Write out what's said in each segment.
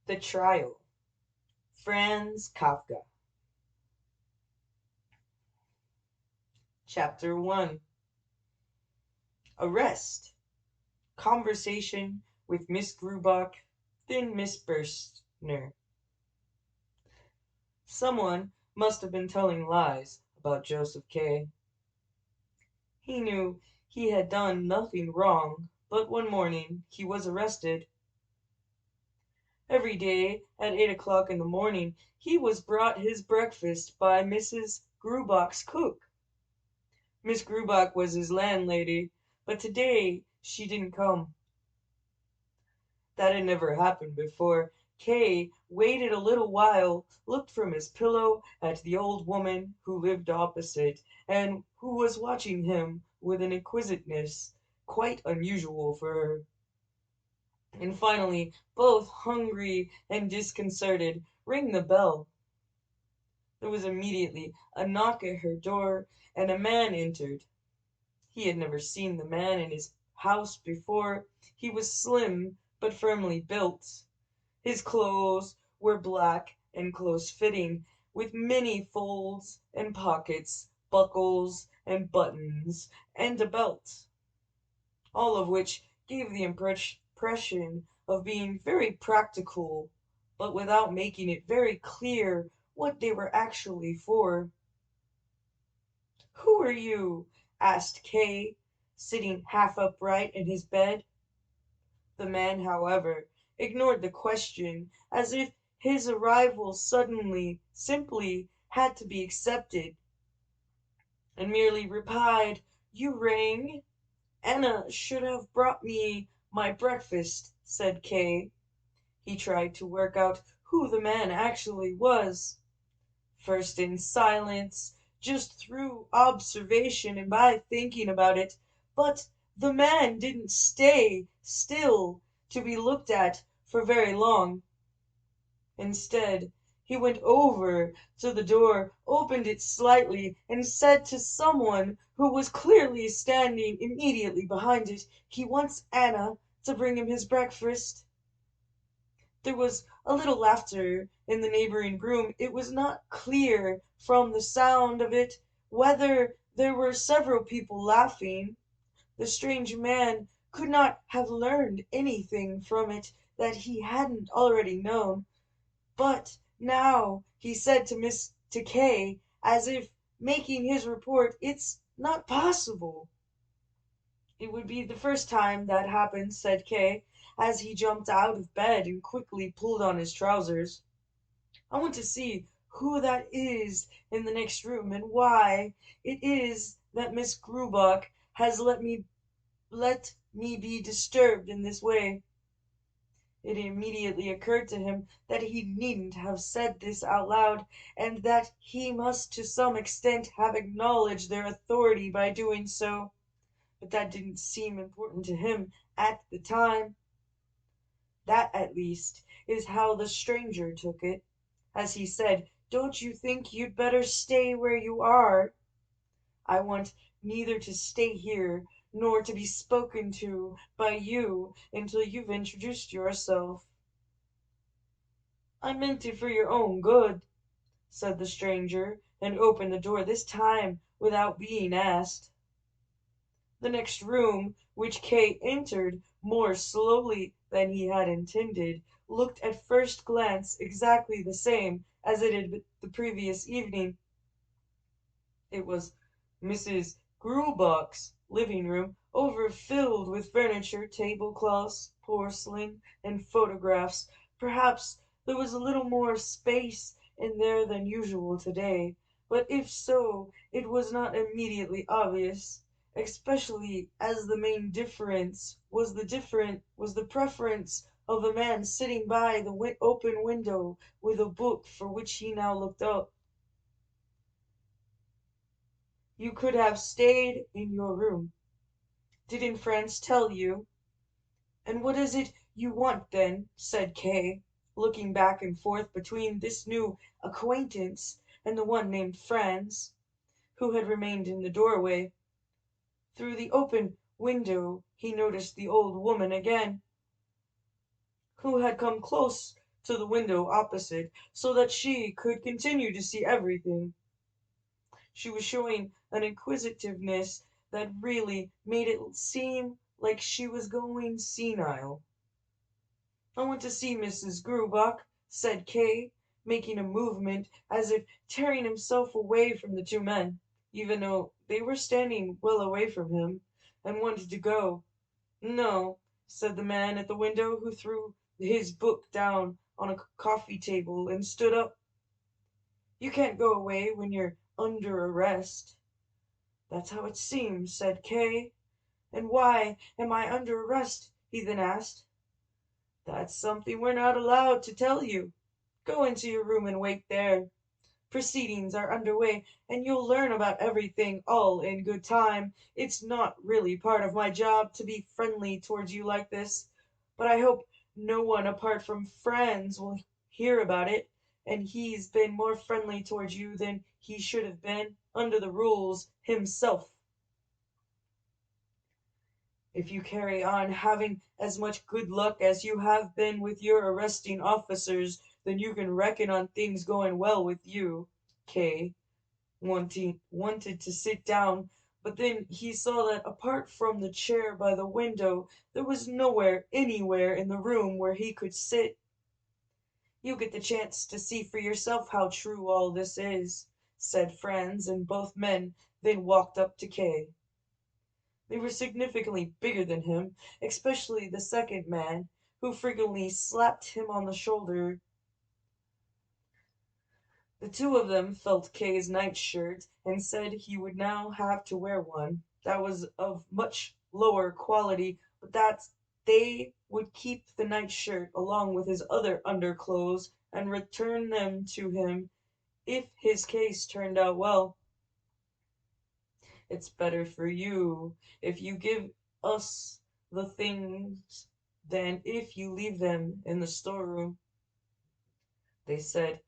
The Trial Franz Kafka. Chapter 1. Arrest. Conversation with Miss Grubach, then Miss Burstner. Someone must have been telling lies about Joseph K. He knew he had done nothing wrong, but one morning he was arrested. Every day at 8 o'clock in the morning he was brought his breakfast by Mrs. Grubach's cook. Miss Grubach was his landlady, but today she didn't come. That had never happened before. Kay waited a little while, looked from his pillow at the old woman who lived opposite, and who was watching him with an inquisitiveness quite unusual for her. And finally, both hungry and disconcerted, rang the bell. There was immediately a knock at her door, and a man entered. He had never seen the man in his house before. He was slim but firmly built. His clothes were black and close-fitting, with many folds and pockets, buckles and buttons, and a belt, all of which gave the impression of being very practical, but without making it very clear what they were actually for. "Who are you?" asked Kay, sitting half upright in his bed. The man, however, ignored the question, as if his arrival suddenly simply had to be accepted, and merely replied, "You rang?" "Anna should have brought me my breakfast," said Kay. He tried to work out who the man actually was, first in silence, just through observation and by thinking about it, but the man didn't stay still to be looked at for very long. Instead, he went over to the door, opened it slightly, and said to someone who was clearly standing immediately behind it, he wants Anna to bring him his breakfast. There was a little laughter in the neighboring room. It was not clear from the sound of it whether there were several people laughing. The strange man could not have learned anything from it that he hadn't already known. But now he said to Kay, as if making his report, "It's not possible." "It would be the first time that happened," said Kay, as he jumped out of bed and quickly pulled on his trousers. "I want to see who that is in the next room, and why it is that Miss Grubach has let me be disturbed in this way." It immediately occurred to him that he needn't have said this out loud, and that he must to some extent have acknowledged their authority by doing so. But that didn't seem important to him at the time. That, at least, is how the stranger took it, as he said, "Don't you think you'd better stay where you are? I want neither to stay here nor to be spoken to by you until you've introduced yourself." "I meant it for your own good," said the stranger, and opened the door, this time without being asked. The next room, which Kay entered more slowly than he had intended, looked at first glance exactly the same as it had been the previous evening. It was Mrs. Grubach's living room, overfilled with furniture, tablecloths, porcelain, and photographs. Perhaps there was a little more space in there than usual today, but if so, it was not immediately obvious, especially as the main difference was the preference of the man sitting by the open window with a book for which he now looked up. "You could have stayed in your room. Didn't Franz tell you?" "And what is it you want, then?" said Kay, looking back and forth between this new acquaintance and the one named Franz, who had remained in the doorway. Through the open window he noticed the old woman again, who had come close to the window opposite so that she could continue to see everything. She was showing an inquisitiveness that really made it seem like she was going senile. "I want to see Mrs. Grubach," said Kay, making a movement as if tearing himself away from the two men, even though they were standing well away from him, and wanted to go. "No," said the man at the window, who threw his book down on a coffee table and stood up. "You can't go away when you're under arrest." "That's how it seems," said Kay. "And why am I under arrest?" he then asked. "That's something we're not allowed to tell you. Go into your room and wait there. Proceedings are underway, and you'll learn about everything all in good time. It's not really part of my job to be friendly towards you like this, but I hope no one apart from Franz will hear about it, and he's been more friendly towards you than he should have been, under the rules, himself. If you carry on having as much good luck as you have been with your arresting officers, then you can reckon on things going well with you." Kay wanted to sit down, but then he saw that apart from the chair by the window, there was nowhere anywhere in the room where he could sit. "You'll get the chance to see for yourself how true all this is," said Franz, and both men then walked up to Kay. They were significantly bigger than him, especially the second man, who frequently slapped him on the shoulder. The two of them felt Kay's nightshirt and said he would now have to wear one that was of much lower quality, but that they would keep the nightshirt along with his other underclothes and return them to him if his case turned out well. "It's better for you if you give us the things than if you leave them in the storeroom," they said.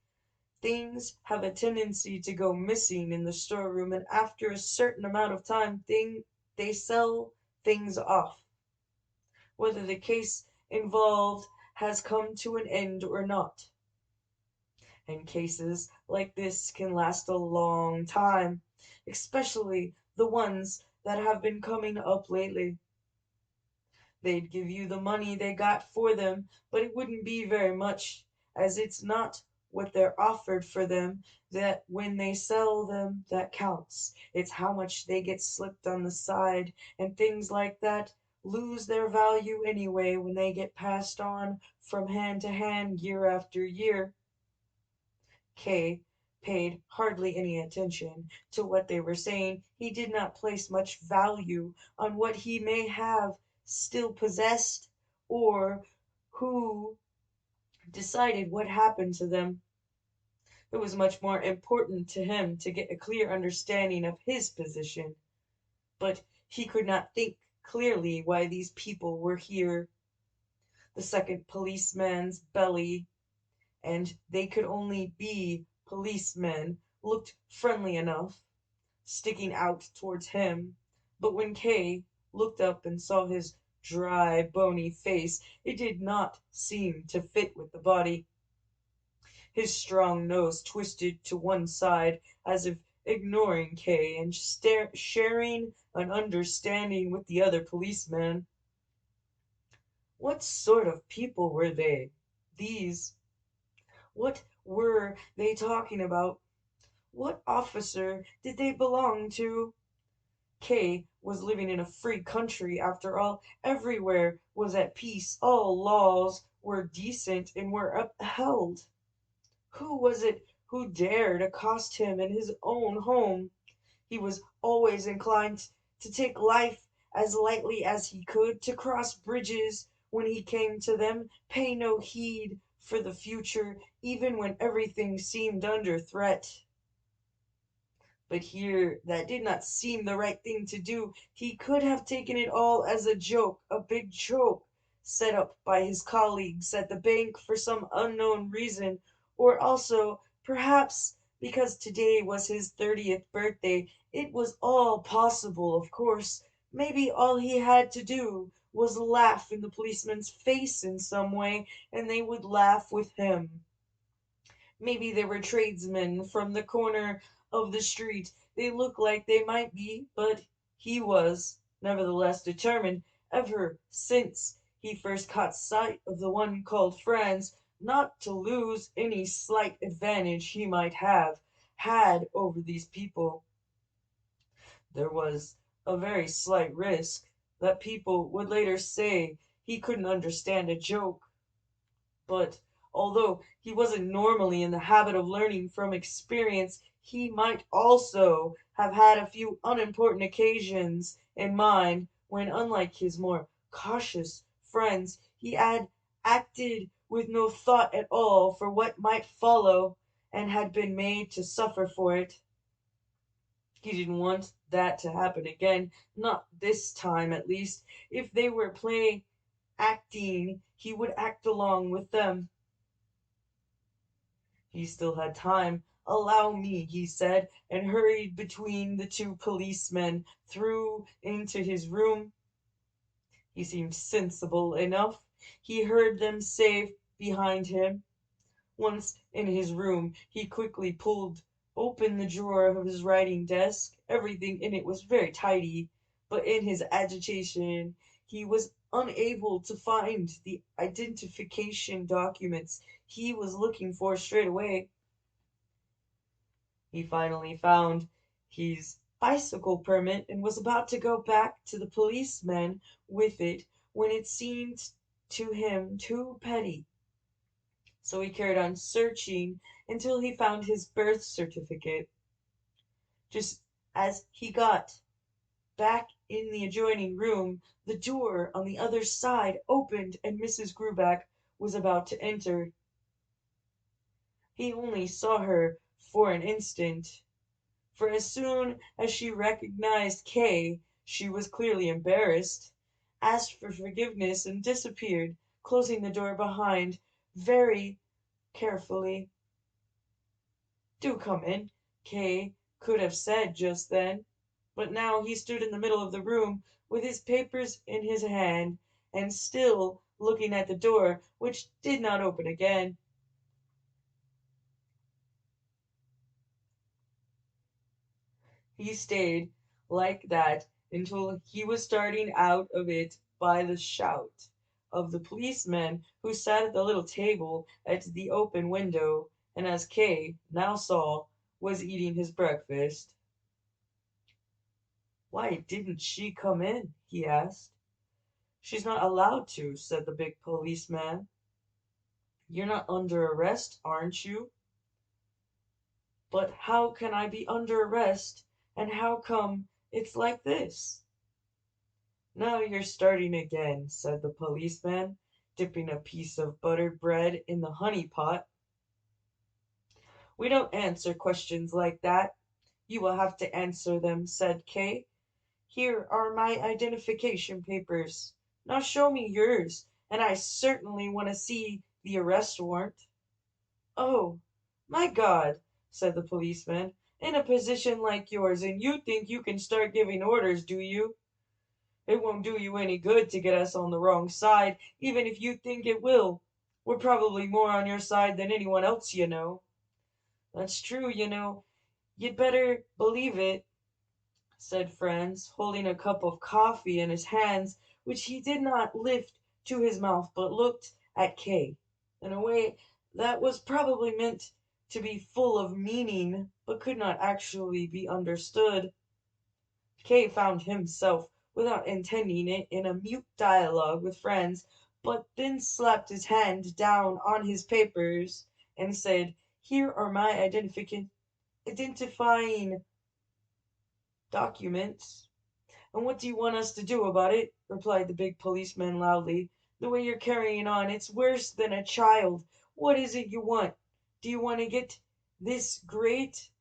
"Things have a tendency to go missing in the storeroom, and after a certain amount of time they sell things off, whether the case involved has come to an end or not. And cases like this can last a long time, especially the ones that have been coming up lately. They'd give you the money they got for them, but it wouldn't be very much, as it's not what they're offered for them that when they sell them that counts. It's how much they get slipped on the side, and things like that lose their value anyway when they get passed on from hand to hand year after year." Kay paid hardly any attention to what they were saying. He did not place much value on what he may have still possessed, or who decided what happened to them. It was much more important to him to get a clear understanding of his position, but he could not think clearly why these people were here. The second policeman's belly, and they could only be policemen, looked friendly enough, sticking out towards him, but when Kay looked up and saw his dry, bony face, it did not seem to fit with the body. His strong nose twisted to one side, as if ignoring Kay and sharing an understanding with the other policeman. What sort of people were they, these? What were they talking about? What officer did they belong to? Kay was living in a free country, after all. Everywhere was at peace. All laws were decent and were upheld. Who was it who dared accost him in his own home? He was always inclined to take life as lightly as he could, to cross bridges when he came to them, pay no heed for the future, even when everything seemed under threat. But here that did not seem the right thing to do. He could have taken it all as a joke, a big joke, set up by his colleagues at the bank for some unknown reason, or also, perhaps, because today was his 30th birthday. It was all possible, of course. Maybe all he had to do was laugh in the policeman's face in some way, and they would laugh with him. Maybe they were tradesmen from the corner of the street. They looked like they might be, but he was, nevertheless, determined, ever since he first caught sight of the one called Franz, not to lose any slight advantage he might have had over these people. There was a very slight risk that people would later say he couldn't understand a joke. But although he wasn't normally in the habit of learning from experience, he might also have had a few unimportant occasions in mind when, unlike his more cautious friends, he had acted with no thought at all for what might follow and had been made to suffer for it. He didn't want that to happen again, not this time at least. If they were play acting, he would act along with them. He still had time. "Allow me," he said, and hurried between the two policemen through into his room. He seemed sensible enough. He heard them say behind him. Once in his room, he quickly pulled open the drawer of his writing desk. Everything in it was very tidy, but in his agitation he was unable to find the identification documents he was looking for straight away. He finally found his bicycle permit and was about to go back to the policeman with it when it seemed to him too petty. So he carried on searching until he found his birth certificate. Just as he got back in the adjoining room, the door on the other side opened and Mrs. Gruback was about to enter. He only saw her for an instant, for as soon as she recognized Kay, she was clearly embarrassed, asked for forgiveness, and disappeared, closing the door behind very carefully. "Do come in," Kay could have said just then, but now he stood in the middle of the room with his papers in his hand and still looking at the door, which did not open again. He stayed like that until he was starting out of it by the shout of the policeman who sat at the little table at the open window, and as Kay now saw, was eating his breakfast. "Why didn't she come in?" he asked. "She's not allowed to," said the big policeman. "You're not under arrest, aren't you?" "But how can I be under arrest, and how come it's like this?" "Now you're starting again," said the policeman, dipping a piece of buttered bread in the honey pot. "We don't answer questions like that." "You will have to answer them," said Kay. "Here are my identification papers. Now show me yours, and I certainly want to see the arrest warrant." "Oh, my God," said the policeman, "in a position like yours, and you think you can start giving orders, do you? It won't do you any good to get us on the wrong side, even if you think it will. We're probably more on your side than anyone else you know." "That's true, you know. You'd better believe it," said Franz, holding a cup of coffee in his hands, which he did not lift to his mouth, but looked at Kay in a way that was probably meant to be full of meaning, but could not actually be understood. Kay found himself, without intending it, in a mute dialogue with Franz, but then slapped his hand down on his papers and said, "Here are my identifying documents." "And what do you want us to do about it?" replied the big policeman loudly. "The way you're carrying on, it's worse than a child. What is it you want? Do you want to get this great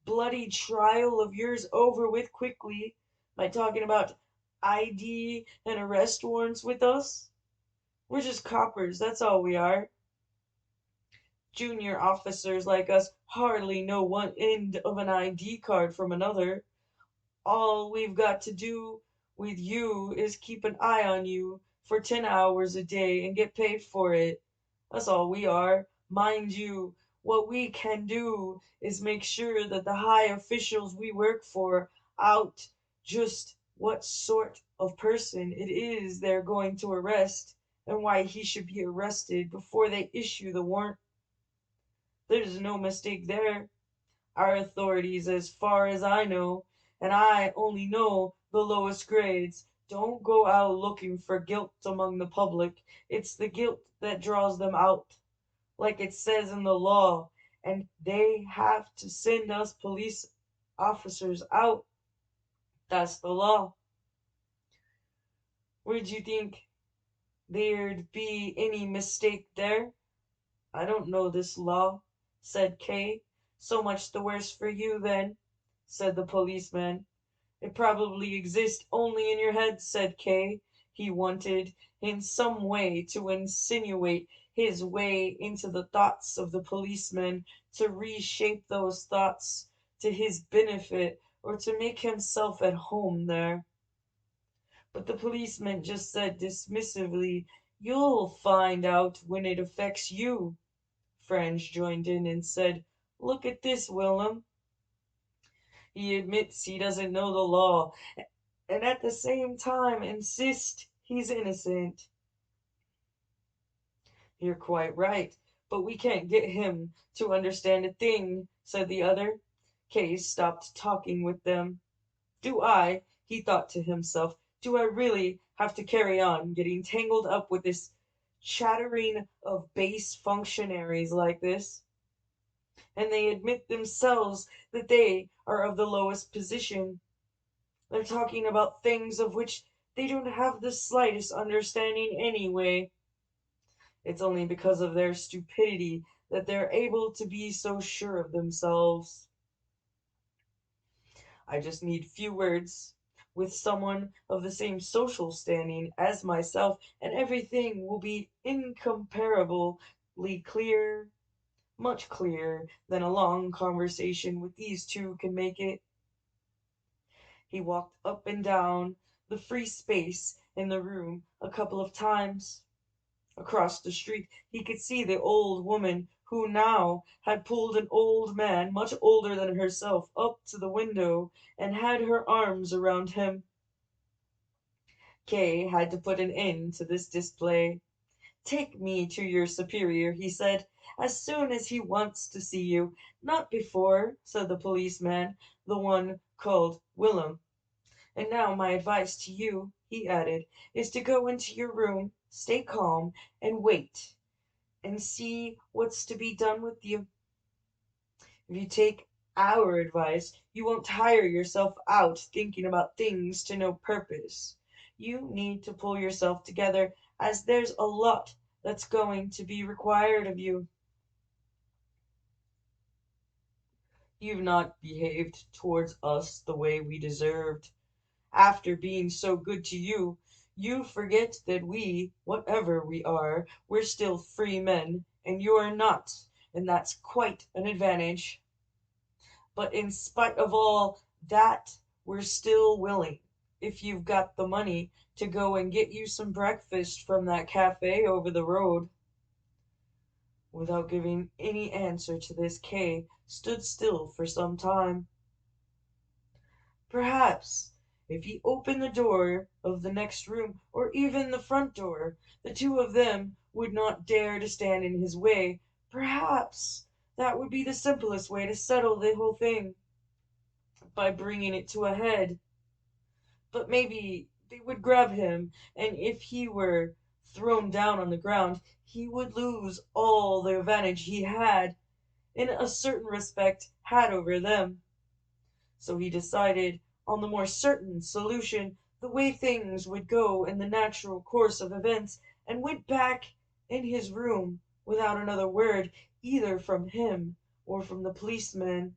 bloody trial of yours over with quickly by talking about ID and arrest warrants with us? We're just coppers, that's all we are. Junior officers like us hardly know one end of an ID card from another. All we've got to do with you is keep an eye on you for 10 hours a day and get paid for it. That's all we are. Mind you, what we can do is make sure that the high officials we work for out just what sort of person it is they're going to arrest and why he should be arrested before they issue the warrant. There's no mistake there. Our authorities, as far as I know, and I only know the lowest grades, don't go out looking for guilt among the public. It's the guilt that draws them out, like it says in the law, and they have to send us police officers out. That's the law. Would you think there'd be any mistake there? I don't know this law, said Kay. So much the worse for you, then, said the policeman. It probably exists only in your head, said Kay. He wanted, in some way, to insinuate his way into the thoughts of the policeman, to reshape those thoughts to his benefit, or to make himself at home there. But the policeman just said dismissively, "You'll find out when it affects you." Franz joined in and said, "Look at this, Willem. He admits he doesn't know the law, and at the same time insists he's innocent." "You're quite right, but we can't get him to understand a thing," said the other. Case stopped talking with them. "Do I," he thought to himself, "do I really have to carry on getting tangled up with this chattering of base functionaries like this? And they admit themselves that they are of the lowest position. They're talking about things of which they don't have the slightest understanding anyway. It's only because of their stupidity that they're able to be so sure of themselves. I just need few words with someone of the same social standing as myself, and everything will be incomparably clear, much clearer than a long conversation with these two can make it." He walked up and down the free space in the room a couple of times. Across the street he could see the old woman who now had pulled an old man much older than herself up to the window and had her arms around him. Kay had to put an end to this display. "Take me to your superior," he said, "as soon as he wants to see you." "Not before," said the policeman, the one called Willem. "And now my advice to you," he added, "is to go into your room, stay calm, and wait, and see what's to be done with you. If you take our advice, you won't tire yourself out thinking about things to no purpose. You need to pull yourself together, as there's a lot that's going to be required of you. You've not behaved towards us the way we deserved. After being so good to you, you forget that we, whatever we are, we're still free men, and you're not, and that's quite an advantage. But in spite of all that, we're still willing, if you've got the money, to go and get you some breakfast from that cafe over the road." Without giving any answer to this, Kay stood still for some time. Perhaps if he opened the door of the next room, or even the front door, the two of them would not dare to stand in his way. Perhaps that would be the simplest way to settle the whole thing, by bringing it to a head. But maybe they would grab him, and if he were thrown down on the ground, he would lose all the advantage he had, in a certain respect, had over them. So he decided on the more certain solution, the way things would go in the natural course of events, and went back in his room without another word, either from him or from the policeman.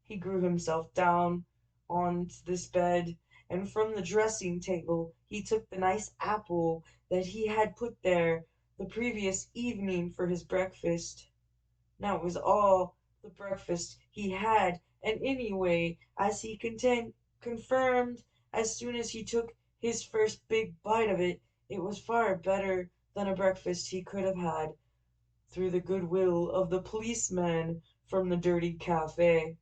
He drew himself down on this bed, and from the dressing table he took the nice apple that he had put there the previous evening for his breakfast. Now it was all the breakfast he had, and anyway, as he confirmed as soon as he took his first big bite of it, it was far better than a breakfast he could have had through the goodwill of the policeman from the dirty cafe.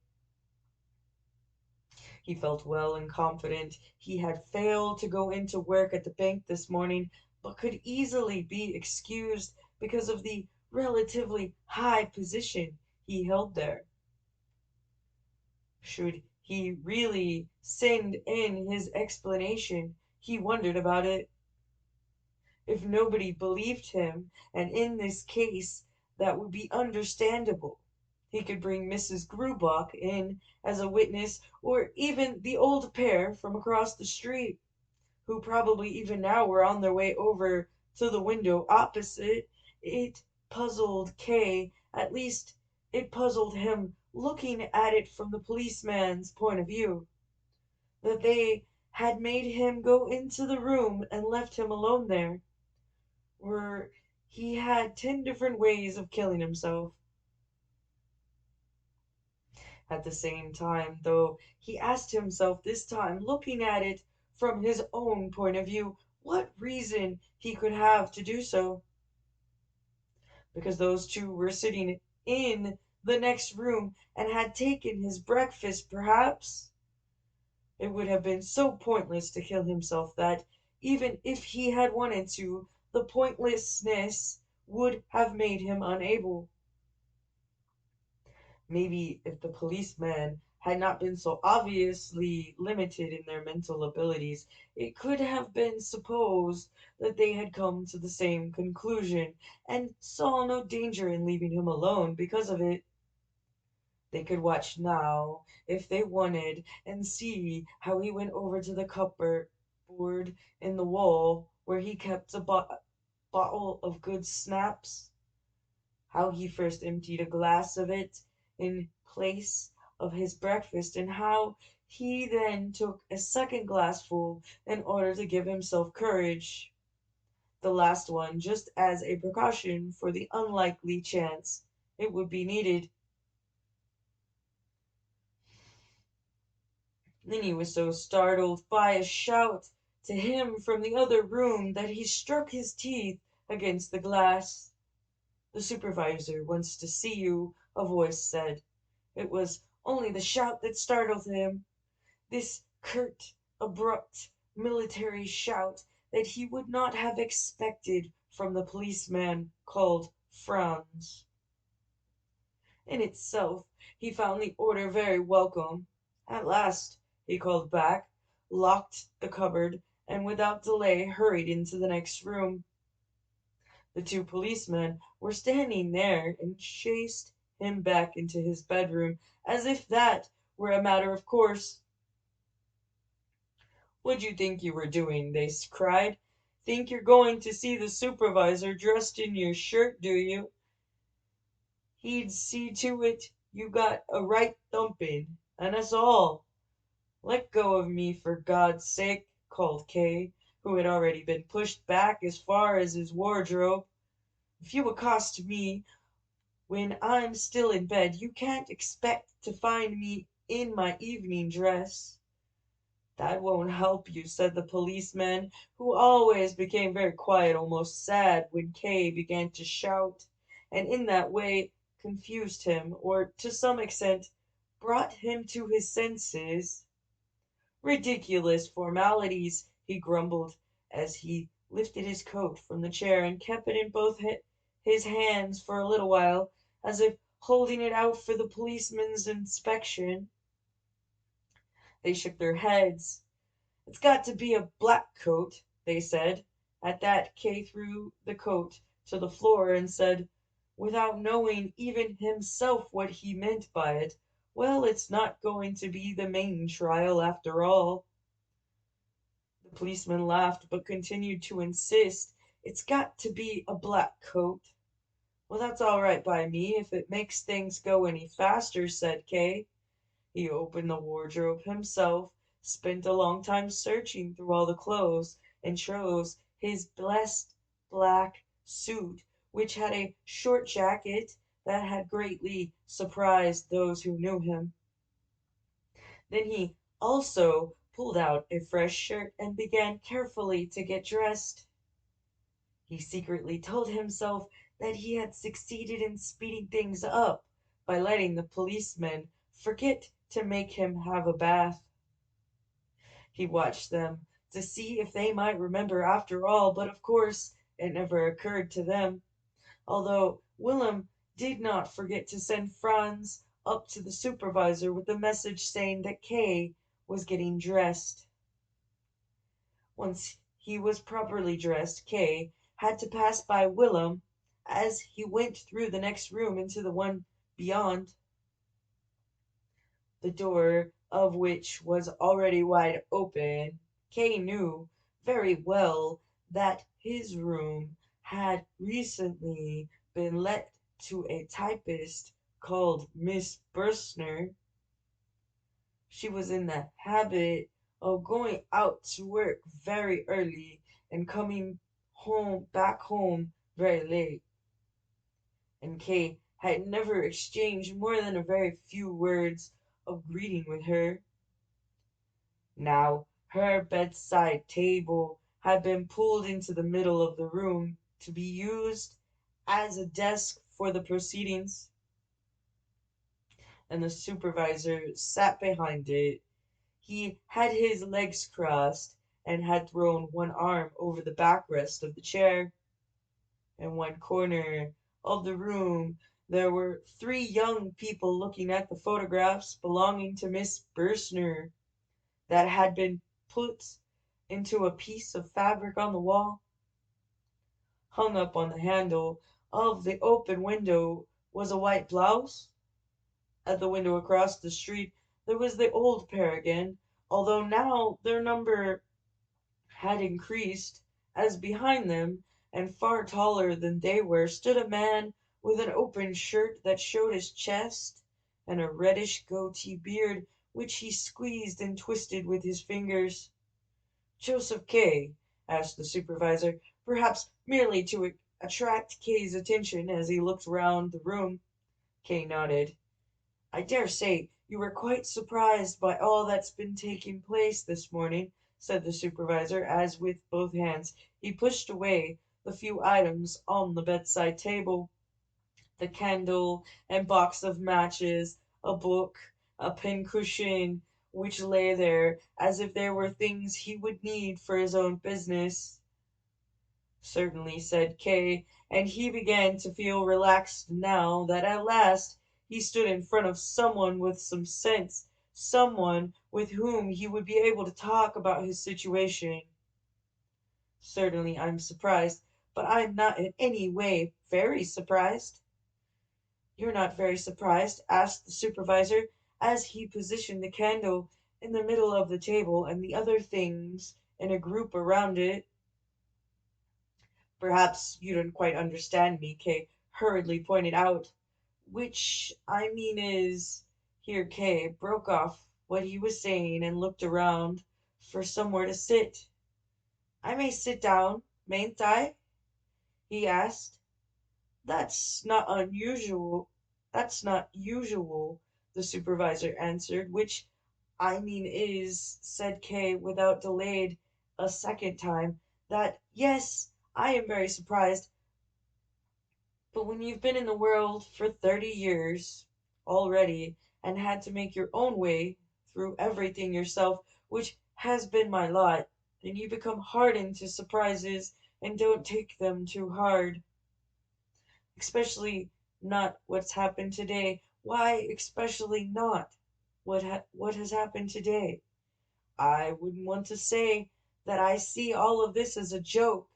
He felt well and confident. He had failed to go into work at the bank this morning, but could easily be excused because of the relatively high position he held there. Should he really send in his explanation? He wondered about it. If nobody believed him, and in this case that would be understandable, he could bring Mrs. Grubach in as a witness, or even the old pair from across the street, who probably even now were on their way over to the window opposite. It puzzled Kay, at least it puzzled him looking at it from the policeman's point of view, that they had made him go into the room and left him alone there, where he had 10 different ways of killing himself. At the same time, though, he asked himself this time, looking at it from his own point of view, what reason he could have to do so. Because those two were sitting in the next room and had taken his breakfast, perhaps. It would have been so pointless to kill himself that, even if he had wanted to, the pointlessness would have made him unable. Maybe if the policemen had not been so obviously limited in their mental abilities, it could have been supposed that they had come to the same conclusion, and saw no danger in leaving him alone because of it. They could watch now, if they wanted, and see how he went over to the cupboard in the wall where he kept a bottle of good snaps, how he first emptied a glass of it in place of his breakfast, and how he then took a second glassful in order to give himself courage, the last one just as a precaution for the unlikely chance it would be needed. Then he was so startled by a shout to him from the other room that he struck his teeth against the glass. "The supervisor wants to see you," a voice said. It was only the shout that startled him, this curt, abrupt, military shout that he would not have expected from the policeman called Franz. In itself, he found the order very welcome. At last, he called back, locked the cupboard, and without delay hurried into the next room. The two policemen were standing there, and chased him back into his bedroom, as if that were a matter of course. "What'd you think you were doing?" they cried. "Think you're going to see the supervisor dressed in your shirt, do you? He'd see to it you got a right thumping, and us all." "Let go of me, for God's sake," called Kay, who had already been pushed back as far as his wardrobe. "If you accost me when I'm still in bed, you can't expect to find me in my evening dress." "That won't help you," said the policeman, who always became very quiet, almost sad, when Kay began to shout, and in that way confused him, or to some extent brought him to his senses. "Ridiculous formalities," he grumbled, as he lifted his coat from the chair and kept it in both his hands for a little while, as if holding it out for the policeman's inspection. They shook their heads. "It's got to be a black coat," they said. At that Kay threw the coat to the floor and said, without knowing even himself what he meant by it, "Well, it's not going to be the main trial after all." The policeman laughed, but continued to insist, "It's got to be a black coat." "Well, that's all right by me, if it makes things go any faster," said Kay. He opened the wardrobe himself, spent a long time searching through all the clothes, and chose his best black suit, which had a short jacket that had greatly surprised those who knew him. Then he also pulled out a fresh shirt and began carefully to get dressed. He secretly told himself that he had succeeded in speeding things up by letting the policemen forget to make him have a bath. He watched them to see if they might remember after all, but of course it never occurred to them, although Willem did not forget to send Franz up to the supervisor with a message saying that Kay was getting dressed. Once he was properly dressed, Kay had to pass by Willem as he went through the next room into the one beyond, the door of which was already wide open. Kay knew very well that his room had recently been let to a typist called Miss Burstner. She was in the habit of going out to work very early and coming back home very late, and Kay had never exchanged more than a very few words of greeting with her. Now her bedside table had been pulled into the middle of the room to be used as a desk for the proceedings, and the supervisor sat behind it. He had his legs crossed and had thrown one arm over the backrest of the chair. In one corner of the room there were three young people looking at the photographs belonging to Miss Bursner that had been put into a piece of fabric on the wall. Hung up on the handle of the open window was a white blouse. At the window across the street there was the old pair again, although now their number had increased, as behind them, and far taller than they were, stood a man with an open shirt that showed his chest, and a reddish goatee beard which he squeezed and twisted with his fingers. "Joseph K.?" asked the supervisor, perhaps merely to attract Kay's attention as he looked round the room. Kay nodded. "I dare say you were quite surprised by all that's been taking place this morning," said the supervisor, as with both hands he pushed away the few items on the bedside table, the candle and box of matches, a book, a pincushion, which lay there as if they were things he would need for his own business. "Certainly," said Kay, and he began to feel relaxed now that at last he stood in front of someone with some sense, someone with whom he would be able to talk about his situation. "Certainly I'm surprised, but I'm not in any way very surprised." "You're not very surprised?" asked the supervisor, as he positioned the candle in the middle of the table and the other things in a group around it. "Perhaps you don't quite understand me," Kay hurriedly pointed out. "Which I mean is—" Here Kay broke off what he was saying and looked around for somewhere to sit. "I may sit down, mayn't I?" he asked. "That's not unusual. That's not usual," the supervisor answered. "Which I mean is," said Kay without delayed a second time, "that, yes, I am very surprised, but when you've been in the world for 30 years already, and had to make your own way through everything yourself, which has been my lot, then you become hardened to surprises and don't take them too hard. Especially not what's happened today. Why, especially not what has happened today. I wouldn't want to say that I see all of this as a joke.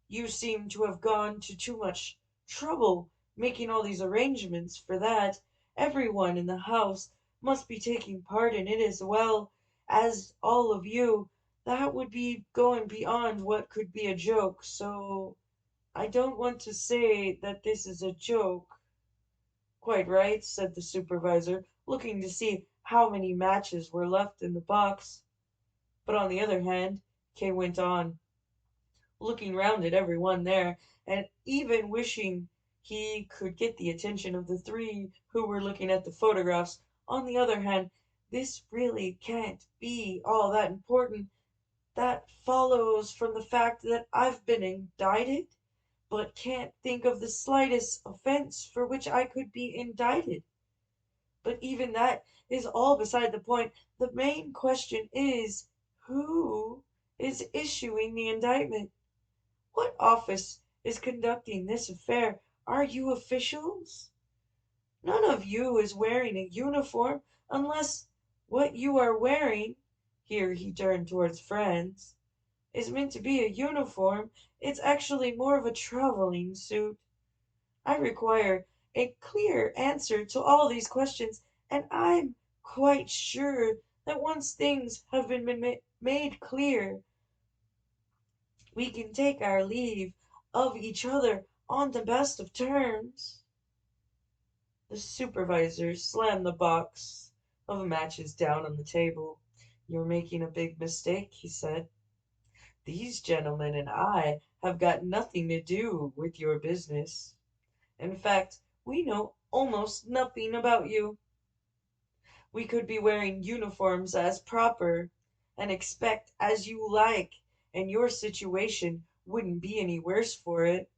You seem to have gone to too much trouble making all these arrangements for that. Everyone in the house must be taking part in it as well as all of you. That would be going beyond what could be a joke, so I don't want to say that this is a joke." "Quite right," said the supervisor, looking to see how many matches were left in the box. "But on the other hand," Kay went on, looking round at every one there, and even wishing he could get the attention of the three who were looking at the photographs, "on the other hand, This really can't be all that important. That follows from the fact that I've been indicted, but can't think of the slightest offense for which I could be indicted. But even that is all beside the point. The main question is, who is issuing the indictment? What office is conducting this affair? Are you officials? None of you is wearing a uniform unless what you are wearing, here he turned towards Franz, is meant to be a uniform. It's actually more of a traveling suit. I require a clear answer to all these questions, and I'm quite sure that once things have been made clear, we can take our leave of each other on the best of terms. The supervisor slammed the box of matches down on the table. You're making a big mistake, he said. These gentlemen and I have got nothing to do with your business. In fact, we know almost nothing about you. We could be wearing uniforms as proper and expect as you like, and your situation wouldn't be any worse for it.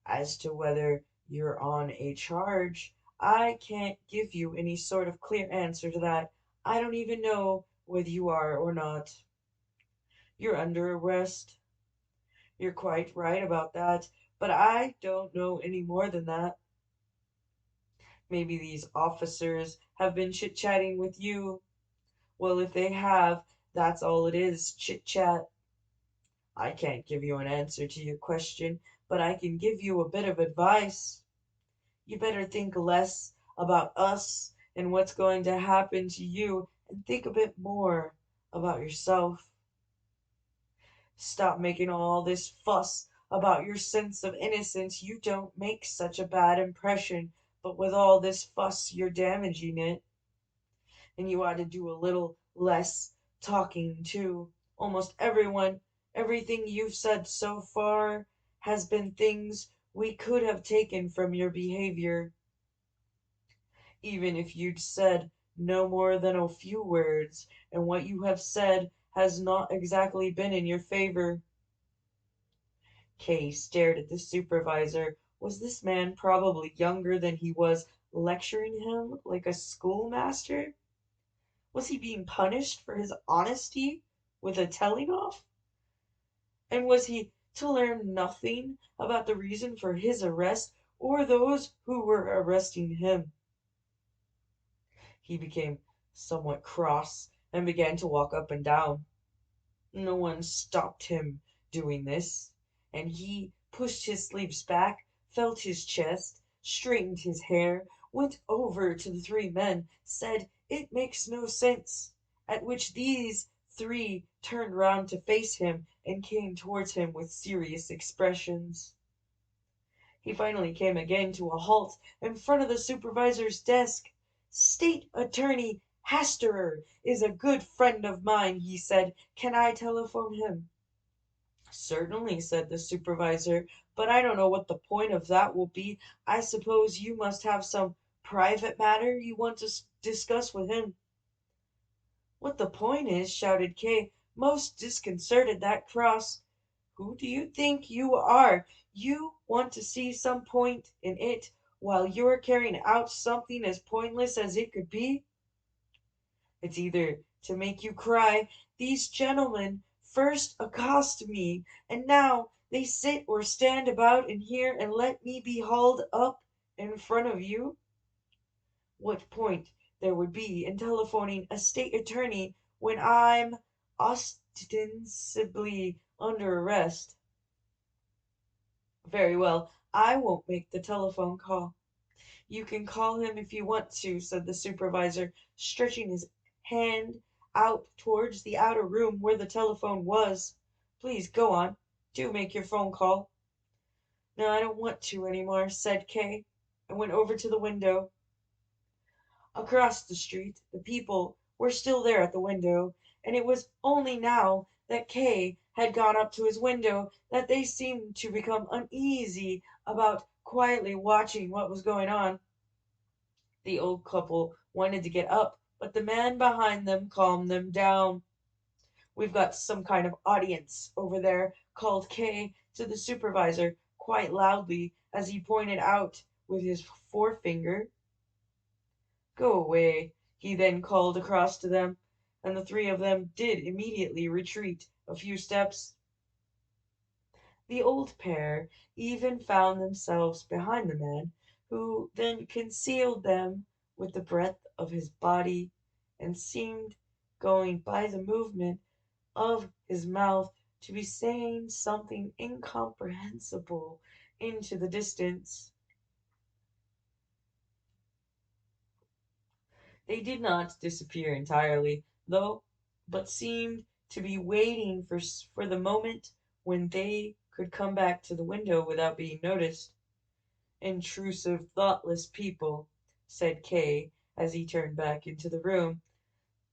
As to whether you're on a charge, I can't give you any sort of clear answer to that. I don't even know whether you are or not. You're under arrest. You're quite right about that, but I don't know any more than that. Maybe these officers have been chit-chatting with you. Well, if they have, that's all it is, chit-chat. I can't give you an answer to your question, but I can give you a bit of advice. You better think less about us and what's going to happen to you and think a bit more about yourself. Stop making all this fuss about your sense of innocence. You don't make such a bad impression, but with all this fuss, you're damaging it. And you ought to do a little less talking, too. Almost everything you've said so far has been things we could have taken from your behavior. Even if you'd said no more than a few words, and what you have said has not exactly been in your favor. Kay stared at the supervisor. Was this man probably younger than he was, lecturing him like a schoolmaster? Was he being punished for his honesty with a telling off? And was he to learn nothing about the reason for his arrest or those who were arresting him? He became somewhat cross and began to walk up and down. No one stopped him doing this, and he pushed his sleeves back, felt his chest, straightened his hair, went over to the three men, said, "It makes no sense," at which these three turned round to face him and came towards him with serious expressions. He finally came again to a halt in front of the supervisor's desk. "State Attorney Hasterer is a good friend of mine," he said. "Can I telephone him?" "Certainly," said the supervisor, "but I don't know what the point of that will be. I suppose you must have some private matter you want to discuss with him." "What the point is?" shouted Kay, most disconcerted, that cross. "Who do you think you are? You want to see some point in it, while you're carrying out something as pointless as it could be? It's either to make you cry, these gentlemen first accost me, and now they sit or stand about in here and let me be hauled up in front of you. What point there would be in telephoning a state attorney when I'm ostensibly under arrest?" "Very well, I won't make the telephone call." "You can call him if you want to," said the supervisor, stretching his hand out towards the outer room where the telephone was. "Please go on. Do make your phone call." "No, I don't want to any more," said Kay, and went over to the window. Across the street the people were still there at the window, and it was only now that Kay had gone up to his window that they seemed to become uneasy about quietly watching what was going on. The old couple wanted to get up, but the man behind them calmed them down. "We've got some kind of audience over there," called Kay to the supervisor quite loudly as he pointed out with his forefinger. "Go away," he then called across to them, and the three of them did immediately retreat a few steps. The old pair even found themselves behind the man, who then concealed them with the breadth of his body, and seemed, going by the movement of his mouth, to be saying something incomprehensible into the distance. They did not disappear entirely, though, but seemed to be waiting for the moment when they could come back to the window without being noticed. "Intrusive, thoughtless people," said Kay as he turned back into the room.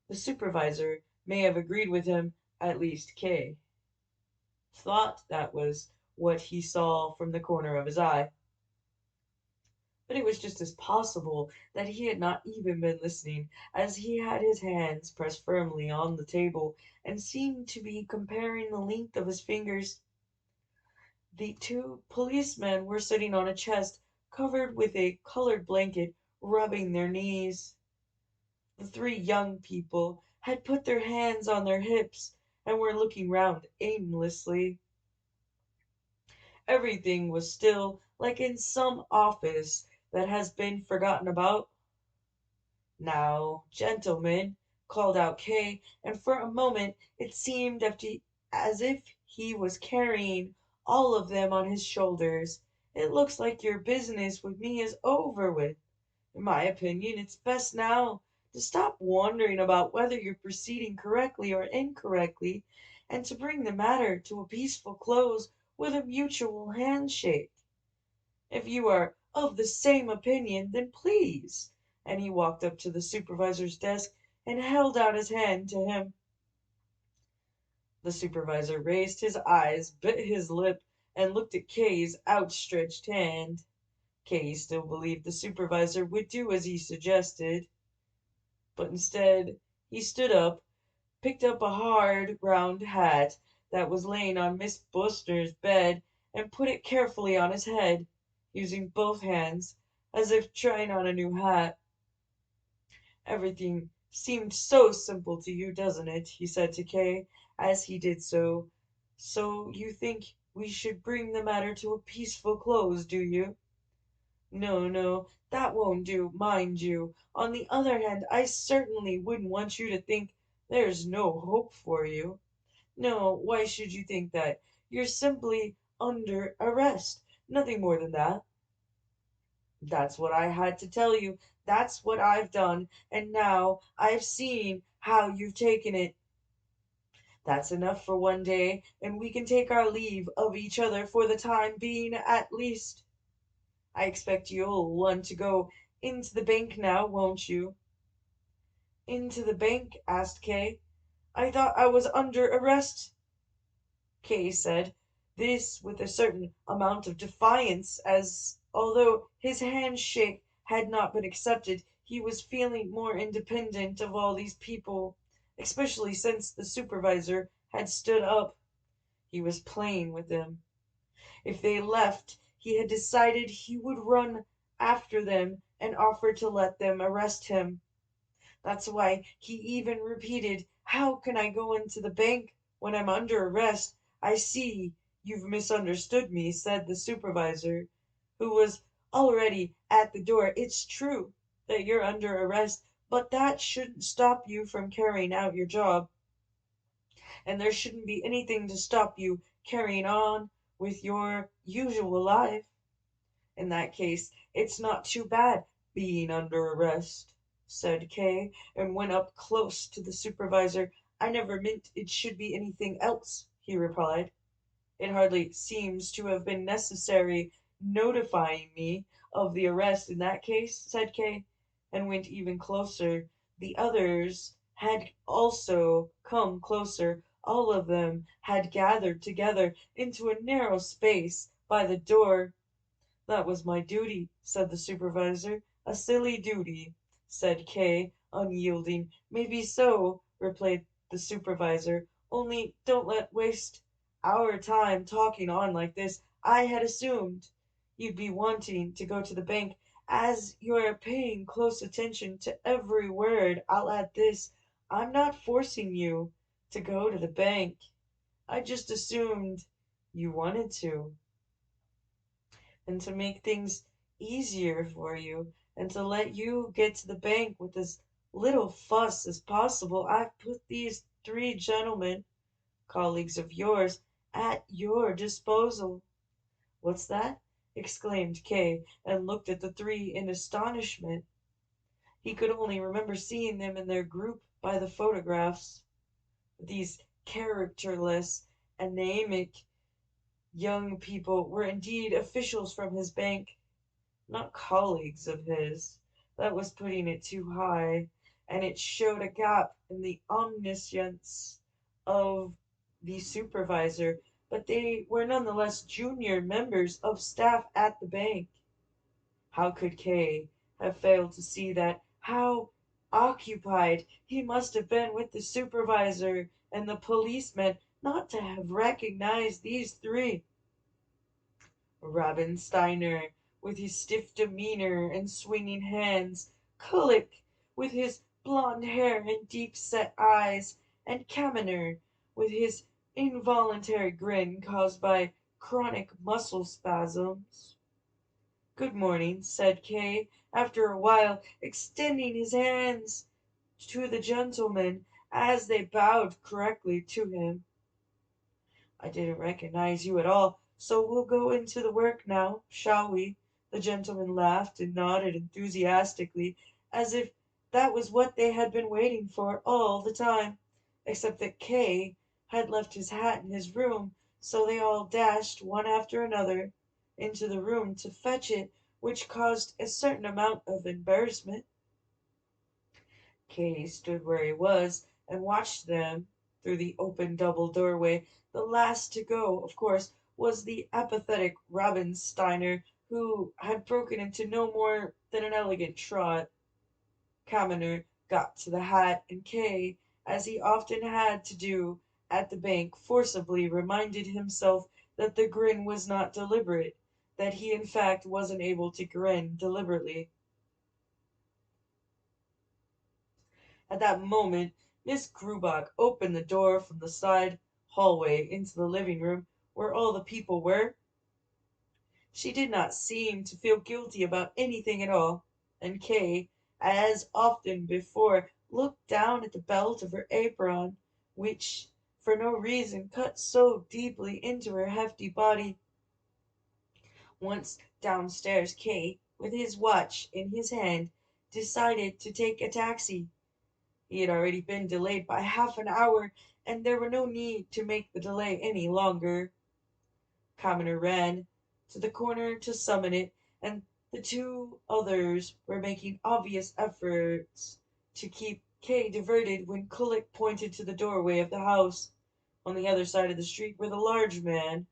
The supervisor may have agreed with him, at least Kay thought that was what he saw from the corner of his eye. But it was just as possible that he had not even been listening, as he had his hands pressed firmly on the table and seemed to be comparing the length of his fingers. The two policemen were sitting on a chest covered with a colored blanket, rubbing their knees. The three young people had put their hands on their hips and were looking round aimlessly. Everything was still, like in some office that has been forgotten about. "Now, gentlemen," called out Kay, and for a moment it seemed as if he was carrying all of them on his shoulders, "it looks like your business with me is over with. In my opinion, it's best now to stop wondering about whether you're proceeding correctly or incorrectly, and to bring the matter to a peaceful close with a mutual handshake. If you are of the same opinion, then please." And he walked up to the supervisor's desk and held out his hand to him. The supervisor raised his eyes, bit his lip, and looked at Kay's outstretched hand. Kay still believed the supervisor would do as he suggested, but instead he stood up, picked up a hard round hat that was laying on Miss Buster's bed, and put it carefully on his head, using both hands, as if trying on a new hat. "Everything seemed so simple to you, doesn't it?" he said to Kay, as he did so. "So you think we should bring the matter to a peaceful close, do you? No, no, that won't do, mind you. On the other hand, I certainly wouldn't want you to think there's no hope for you. No, why should you think that? You're simply under arrest, nothing more than that. That's what I had to tell you. That's what I've done, and now I've seen how you've taken it. That's enough for one day, and we can take our leave of each other for the time being at least. I expect you'll want to go into the bank now, won't you?" "Into the bank?" asked Kay. "I thought I was under arrest," Kay said, this with a certain amount of defiance, as, although his handshake had not been accepted, he was feeling more independent of all these people, especially since the supervisor had stood up. He was playing with them. If they left, he had decided he would run after them and offer to let them arrest him. That's why he even repeated, "How can I go into the bank when I'm under arrest?" "I see you've misunderstood me," said the supervisor, who was already at the door. "It's true that you're under arrest, but that shouldn't stop you from carrying out your job, and there shouldn't be anything to stop you carrying on with your usual life. In that case, it's not too bad being under arrest," said Kay, and went up close to the supervisor. "I never meant it should be anything else," he replied. "It hardly seems to have been necessary notifying me of the arrest in that case," said Kay, and went even closer. The others had also come closer. All of them had gathered together into a narrow space by the door. "That was my duty," said the supervisor. "A silly duty," said Kay, unyielding. Maybe so, replied the supervisor. Only don't let waste our time talking on like this. I had assumed you'd be wanting to go to the bank. As you're paying close attention to every word, I'll add this. I'm not forcing you to go to the bank. I just assumed you wanted to. And to make things easier for you and to let you get to the bank with as little fuss as possible, I've put these three gentlemen, colleagues of yours, at your disposal. What's that? Exclaimed Kay, and looked at the three in astonishment. He could only remember seeing them in their group by the photographs. These characterless, anemic young people were indeed officials from his bank, not colleagues of his. That was putting it too high, and it showed a gap in the omniscience of the supervisor, but they were nonetheless junior members of staff at the bank. How could Kay have failed to see that? How occupied he must have been with the supervisor and the policeman not to have recognized these three. Robin Steiner, with his stiff demeanor and swinging hands, Kullak, with his blond hair and deep-set eyes, and Kaminer, with his involuntary grin caused by chronic muscle spasms. "Good morning," said Kay, after a while, extending his hands to the gentlemen as they bowed correctly to him. "I didn't recognize you at all, so we'll go into the work now, shall we?" The gentleman laughed and nodded enthusiastically, as if that was what they had been waiting for all the time, except that Kay had left his hat in his room, so they all dashed, one after another, into the room to fetch it, which caused a certain amount of embarrassment. Kay stood where he was and watched them through the open double doorway. The last to go, of course, was the apathetic Robin Steiner, who had broken into no more than an elegant trot. Kaminer got to the hat, and Kay, as he often had to do at the bank, forcibly reminded himself that the grin was not deliberate, that he in fact wasn't able to grin deliberately. At that moment Miss Grubach opened the door from the side hallway into the living room, where all the people were. She did not seem to feel guilty about anything at all, and Kay, as often before, looked down at the belt of her apron, which for no reason cut so deeply into her hefty body. Once downstairs, Kay, with his watch in his hand, decided to take a taxi. He had already been delayed by half an hour, and there were no need to make the delay any longer. Commoner ran to the corner to summon it, and the two others were making obvious efforts to keep Kay diverted when Kullak pointed to the doorway of the house. On the other side of the street where the large man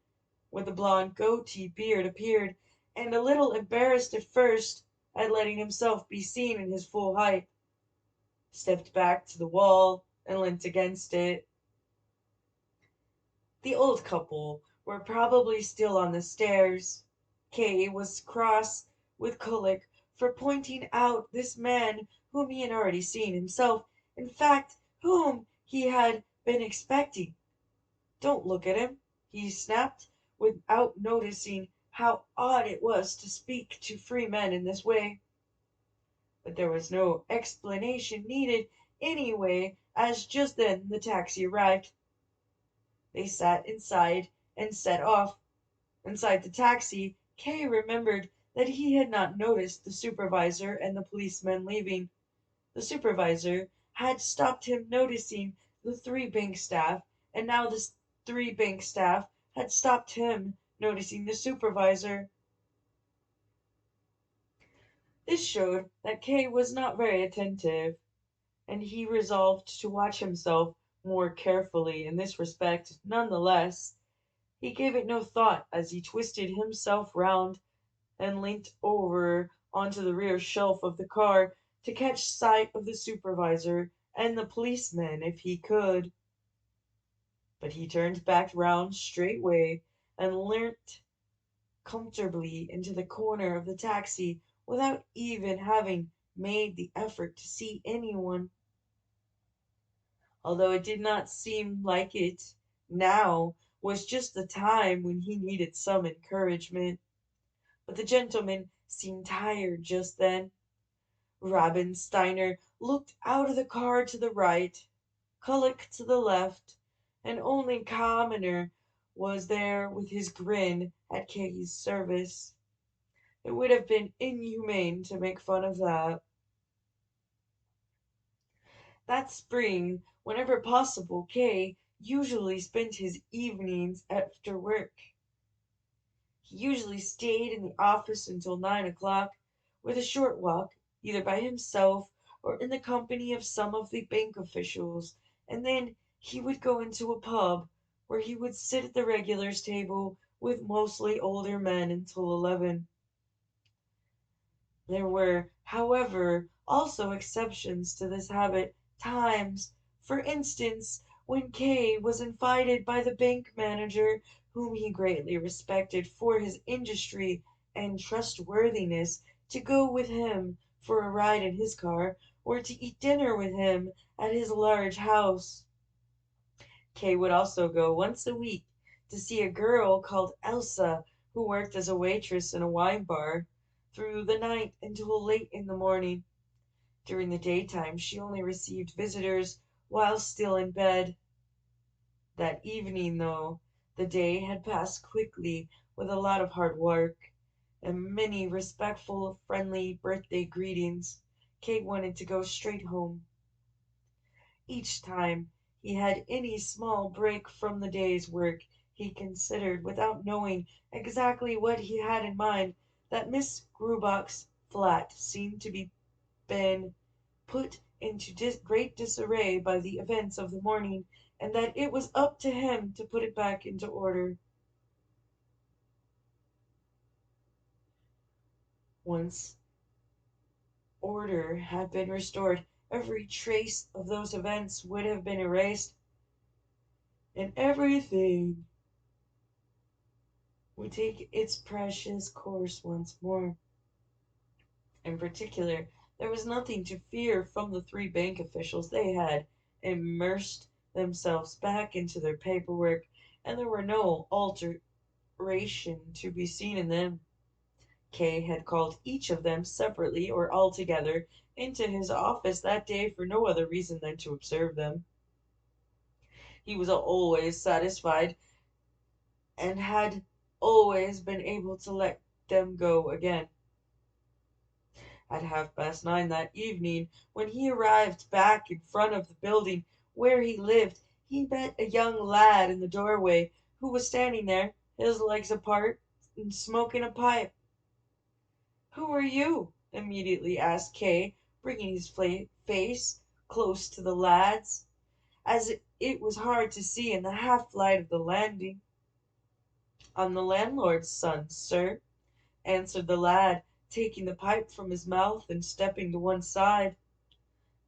with the blond goatee beard appeared, and a little embarrassed at first at letting himself be seen in his full height, stepped back to the wall and leant against it. The old couple were probably still on the stairs. Kay was cross with Kullak for pointing out this man whom he had already seen himself, in fact, whom he had been expecting. "Don't look at him," he snapped, without noticing how odd it was to speak to free men in this way. But there was no explanation needed anyway, as just then the taxi arrived. They sat inside and set off. Inside the taxi, Kay remembered that he had not noticed the supervisor and the policeman leaving. The supervisor had stopped him noticing the three bank staff, and now the three bank staff had stopped him noticing the supervisor. This showed that Kay was not very attentive, and he resolved to watch himself more carefully in this respect. Nonetheless, he gave it no thought as he twisted himself round and leant over onto the rear shelf of the car to catch sight of the supervisor and the policeman if he could. But he turned back round straightway and leant comfortably into the corner of the taxi without even having made the effort to see anyone. Although it did not seem like it, now was just the time when he needed some encouragement. But the gentleman seemed tired just then. Robin Steiner looked out of the car to the right, Culloch to the left, and only Commoner was there with his grin at Kay's service. It would have been inhumane to make fun of that. That spring, whenever possible, Kay usually spent his evenings after work. He usually stayed in the office until 9 o'clock, with a short walk, either by himself or in the company of some of the bank officials, and then he would go into a pub, where he would sit at the regulars' table with mostly older men until 11. There were, however, also exceptions to this habit, times, for instance, when Kay was invited by the bank manager, whom he greatly respected for his industry and trustworthiness, to go with him for a ride in his car, or to eat dinner with him at his large house. Kay would also go once a week to see a girl called Elsa, who worked as a waitress in a wine bar, through the night until late in the morning. During the daytime she only received visitors while still in bed. That evening, though, the day had passed quickly with a lot of hard work, and many respectful, friendly birthday greetings, Kate wanted to go straight home. Each time he had any small break from the day's work, he considered, without knowing exactly what he had in mind, that Miss Grubach's flat seemed to be been put into great disarray by the events of the morning, and that it was up to him to put it back into order. Once order had been restored, every trace of those events would have been erased, and everything would take its precious course once more. In particular, there was nothing to fear from the three bank officials. They had immersed themselves back into their paperwork, and there were no alteration to be seen in them. Kay had called each of them separately or all together into his office that day for no other reason than to observe them. He was always satisfied, and had always been able to let them go again. At 9:30 that evening, when he arrived back in front of the building where he lived, he met a young lad in the doorway, who was standing there, his legs apart, and smoking a pipe. "Who are you?" immediately asked Kay, bringing his face close to the lad's, as it was hard to see in the half light of the landing. "I'm the landlord's son, sir," answered the lad, taking the pipe from his mouth and stepping to one side.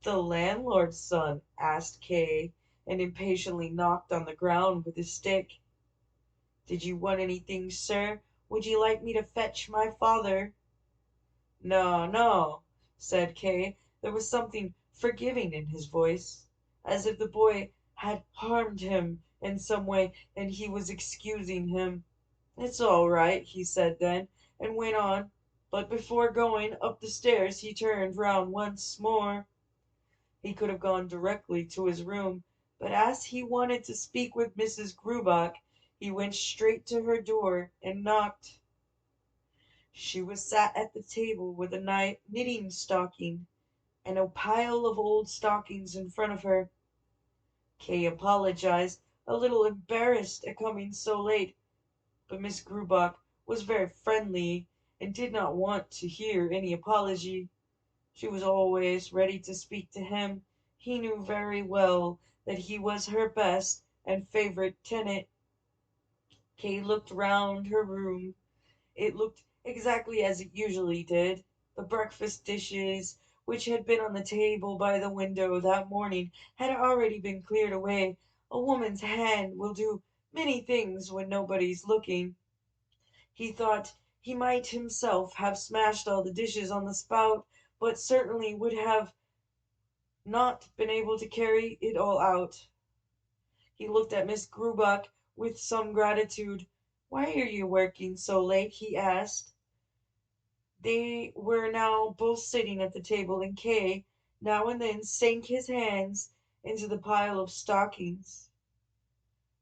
"The landlord's son?" asked Kay, and impatiently knocked on the ground with his stick. "Did you want anything, sir? Would you like me to fetch my father?" "No, no," said Kay. There was something forgiving in his voice, as if the boy had harmed him in some way and he was excusing him. "It's all right," he said then, and went on, but before going up the stairs he turned round once more. He could have gone directly to his room, but as he wanted to speak with Mrs. Grubach, he went straight to her door and knocked. She was sat at the table with a knitting stocking and a pile of old stockings in front of her. Kay apologized, a little embarrassed at coming so late, but Miss Grubach was very friendly and did not want to hear any apology. She was always ready to speak to him. He knew very well that he was her best and favorite tenant. Kay looked round her room. It looked exactly as it usually did. The breakfast dishes which had been on the table by the window that morning, had already been cleared away. A woman's hand will do many things when nobody's looking. He thought he might himself have smashed all the dishes on the spout, but certainly would have not been able to carry it all out. He looked at Miss Grubach with some gratitude. "Why are you working so late?" he asked. They were now both sitting at the table, and Kay now and then sank his hands into the pile of stockings.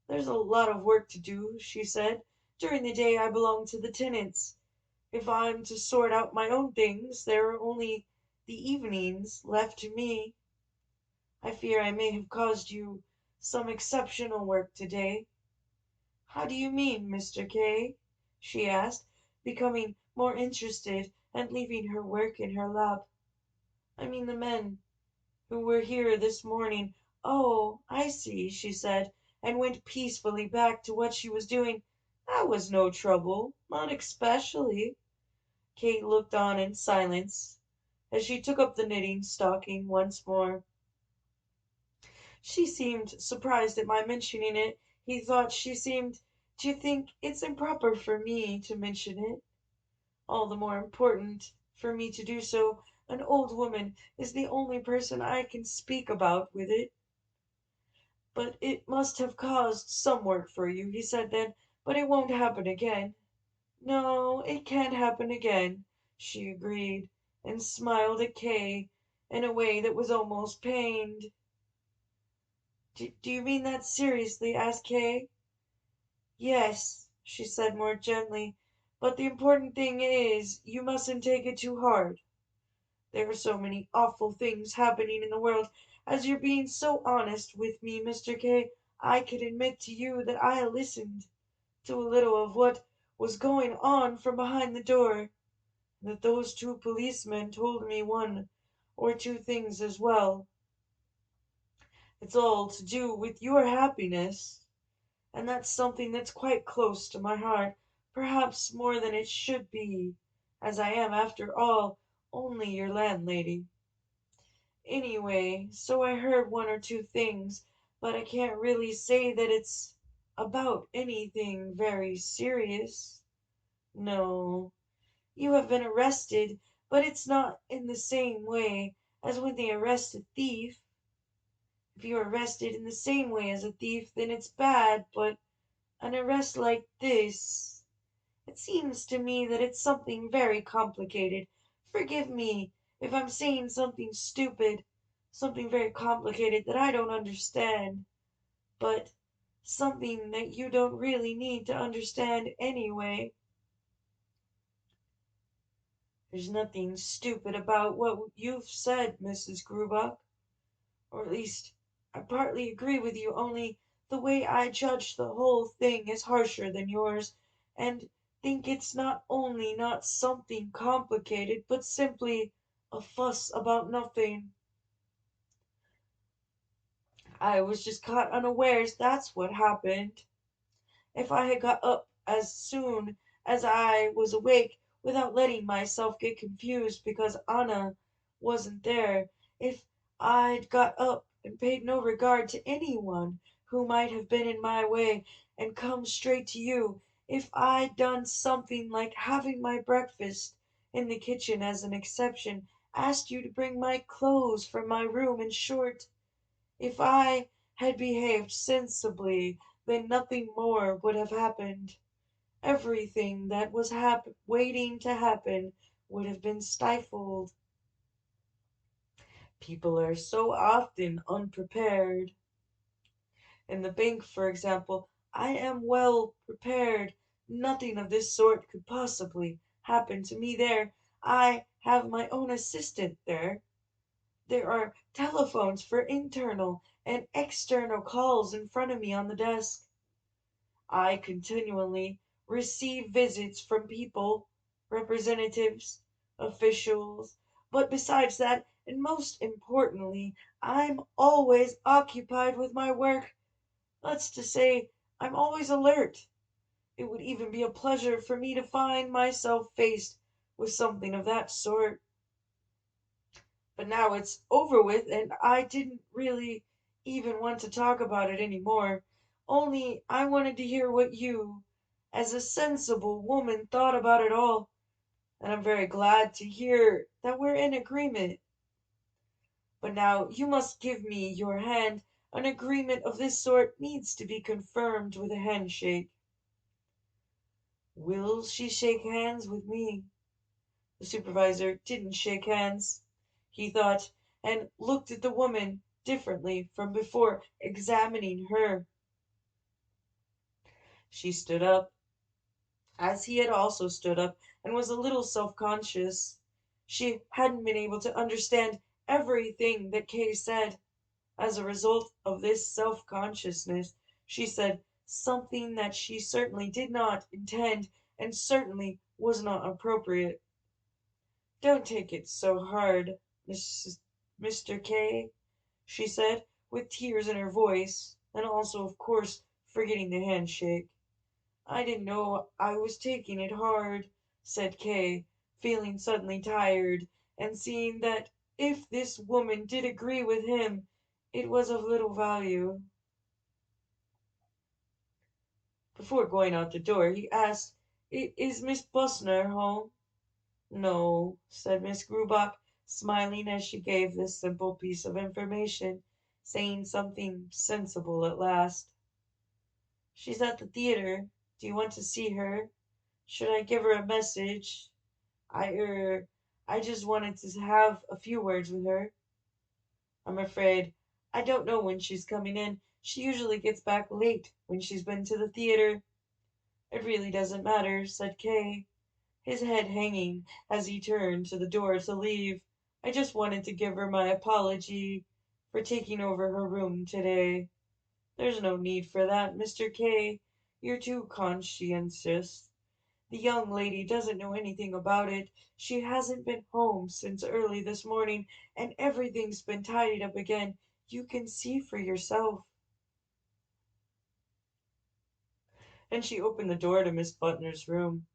"There's a lot of work to do," she said. "During the day I belong to the tenants. If I'm to sort out my own things, there are only the evenings left to me. I fear I may have caused you some exceptional work today." "How do you mean, Mr. K?" she asked, becoming more interested and leaving her work in her lap. "I mean the men who were here this morning." "Oh, I see," she said, and went peacefully back to what she was doing. "That was no trouble, not especially." Kate looked on in silence as she took up the knitting stocking once more. She seemed surprised at my mentioning it. He thought she seemed to think it's improper for me to mention it. All the more important for me to do so. An old woman is the only person I can speak about with it. "But it must have caused some work for you," he said then. "But it won't happen again." "No, it can't happen again," she agreed, and smiled at Kay in a way that was almost pained. Do you mean that seriously?" asked Kay. "Yes," she said more gently, "but the important thing is you mustn't take it too hard. There are so many awful things happening in the world. As you're being so honest with me, Mr. K, I can admit to you that I listened to a little of what was going on from behind the door, and that those two policemen told me one or two things as well. It's all to do with your happiness, and that's something that's quite close to my heart, perhaps more than it should be, as I am, after all, only your landlady. Anyway, so I heard one or two things, but I can't really say that it's about anything very serious. No, you have been arrested, but it's not in the same way as when they arrest a thief. If you're arrested in the same way as a thief, then it's bad, but an arrest like this, it seems to me that it's something very complicated. Forgive me if I'm saying something stupid, something very complicated that I don't understand, but something that you don't really need to understand anyway." "There's nothing stupid about what you've said, Mrs. Grubach. Or at least I partly agree with you, only the way I judge the whole thing is harsher than yours, and think it's not only not something complicated, but simply a fuss about nothing. I was just caught unawares, that's what happened. If I had got up as soon as I was awake, without letting myself get confused because Anna wasn't there, if I'd got up and paid no regard to anyone who might have been in my way, and come straight to you, if I'd done something like having my breakfast in the kitchen as an exception, asked you to bring my clothes from my room, in short, if I had behaved sensibly, then nothing more would have happened. Everything that was waiting to happen would have been stifled. People are so often unprepared. In the bank, for example, I am well prepared. Nothing of this sort could possibly happen to me there. I have my own assistant there. There are telephones for internal and external calls in front of me on the desk. I continually receive visits from people, representatives, officials, but besides that, and most importantly, I'm always occupied with my work. That's to say, I'm always alert. It would even be a pleasure for me to find myself faced with something of that sort. But now it's over with, and I didn't really even want to talk about it any more. Only I wanted to hear what you, as a sensible woman, thought about it all, and I'm very glad to hear that we're in agreement. But now you must give me your hand. An agreement of this sort needs to be confirmed with a handshake. Will she shake hands with me? The supervisor didn't shake hands, he thought, and looked at the woman differently from before examining her. She stood up, as he had also stood up, and was a little self-conscious. She hadn't been able to understand everything that Kay said. As a result of this self-consciousness, she said something that she certainly did not intend and certainly was not appropriate. "Don't take it so hard, Mr. K," she said, with tears in her voice, and also, of course, forgetting the handshake. "I didn't know I was taking it hard," said Kay, feeling suddenly tired, and seeing that if this woman did agree with him, it was of little value. Before going out the door, he asked, "Is Miss Bustner home?" "No," said Miss Grubach, smiling as she gave this simple piece of information, saying something sensible at last. "She's at the theater. Do you want to see her? Should I give her a message? I just wanted to have a few words with her. I'm afraid I don't know when she's coming in. She usually gets back late when she's been to the theater." "It really doesn't matter," said Kay, his head hanging as he turned to the door to leave. "I just wanted to give her my apology for taking over her room today." "There's no need for that, Mr. K. You're too conscientious. The young lady doesn't know anything about it. She hasn't been home since early this morning, and everything's been tidied up again. You can see for yourself." And she opened the door to Miss Butner's room.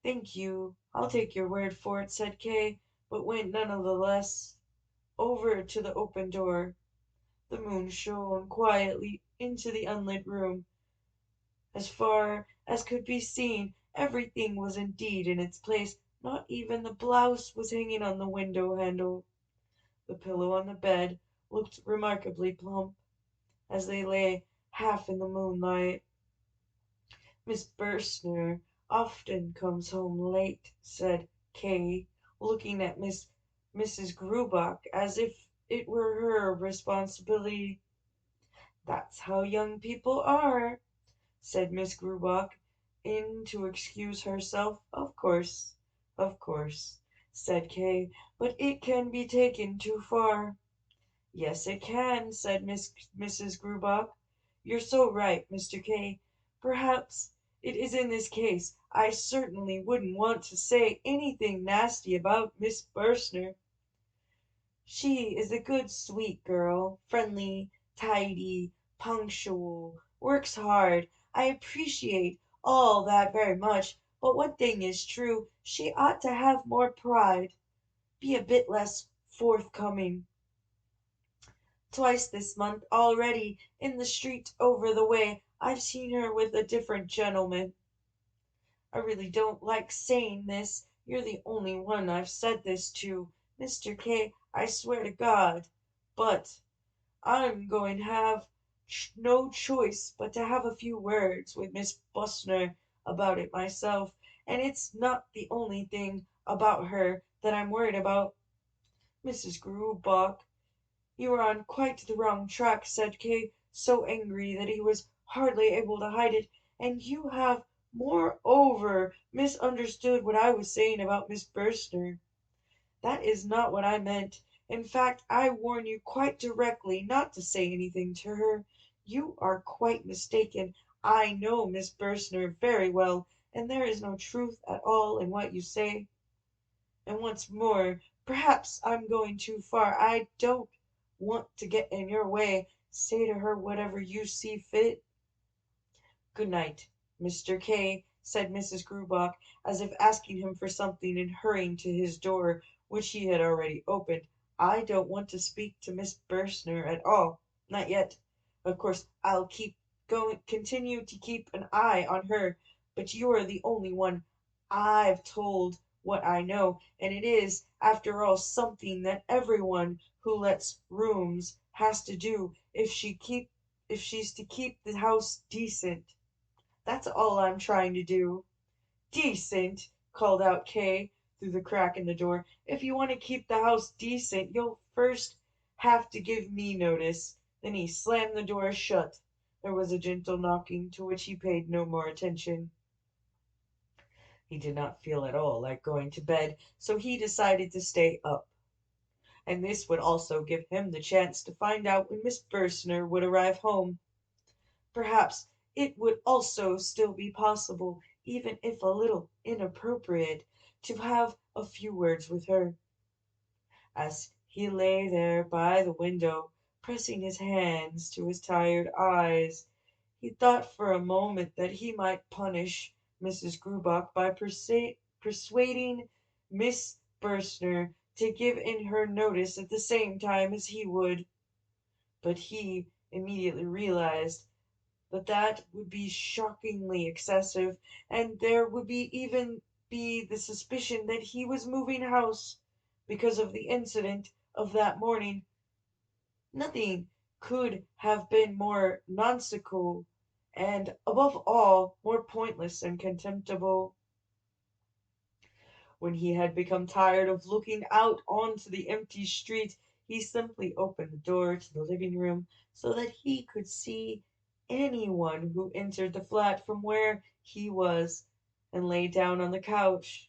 "Thank you. I'll take your word for it," said Kay, but went none the less over to the open door. The moon shone quietly into the unlit room. As far as could be seen, everything was indeed in its place. Not even the blouse was hanging on the window handle. The pillow on the bed looked remarkably plump, as they lay half in the moonlight. "Miss Burstner often comes home late," said Kay, looking at Mrs. Grubach as if it were her responsibility. "That's how young people are," said Miss Grubach, in to excuse herself. Of course," said Kay, "but it can be taken too far." "Yes, it can," said Mrs. Grubach. "You're so right, Mr. K. Perhaps it is in this case. I certainly wouldn't want to say anything nasty about Miss Burstner. She is a good, sweet girl, friendly, tidy, punctual, works hard. I appreciate all that very much, but one thing is true, she ought to have more pride, be a bit less forthcoming. Twice this month already, in the street over the way, I've seen her with a different gentleman. I really don't like saying this. You're the only one I've said this to, Mr. K. I swear to God. But I'm going to have no choice but to have a few words with Miss Bustner about it myself, and it's not the only thing about her that I'm worried about." "Mrs. Grubach, you are on quite the wrong track," said Kay, so angry that he was hardly able to hide it, "and you have moreover misunderstood what I was saying about Miss Burstner. That is not what I meant. In fact, I warn you quite directly not to say anything to her. You are quite mistaken. I know Miss Burstner very well, and there is no truth at all in what you say. And once more, perhaps I'm going too far. I don't want to get in your way. Say to her whatever you see fit." "Good night, Mr. K," said Mrs. Grubach, as if asking him for something and hurrying to his door, which he had already opened. I don't want to speak to Miss Bursner at all. Not yet. Of course, I'll continue to keep an eye on her, but you are the only one I've told what I know, and it is, after all, something that everyone who lets rooms has to do if she's to keep the house decent. That's all I'm trying to do. Decent, called out Kay through the crack in the door. If you want to keep the house decent, you'll first have to give me notice. Then he slammed the door shut. There was a gentle knocking, to which he paid no more attention. He did not feel at all like going to bed, so he decided to stay up. And this would also give him the chance to find out when Miss Bursner would arrive home. Perhaps it would also still be possible, even if a little inappropriate, to have a few words with her. As he lay there by the window, pressing his hands to his tired eyes, he thought for a moment that he might punish Mrs. Grubach by persuading Miss Bursner to give in her notice at the same time as he would. But he immediately realized that that would be shockingly excessive, and there would even be the suspicion that he was moving house because of the incident of that morning. Nothing could have been more nonsensical, and, above all, more pointless and contemptible. When he had become tired of looking out onto the empty street, he simply opened the door to the living room so that he could see anyone who entered the flat from where he was, and lay down on the couch.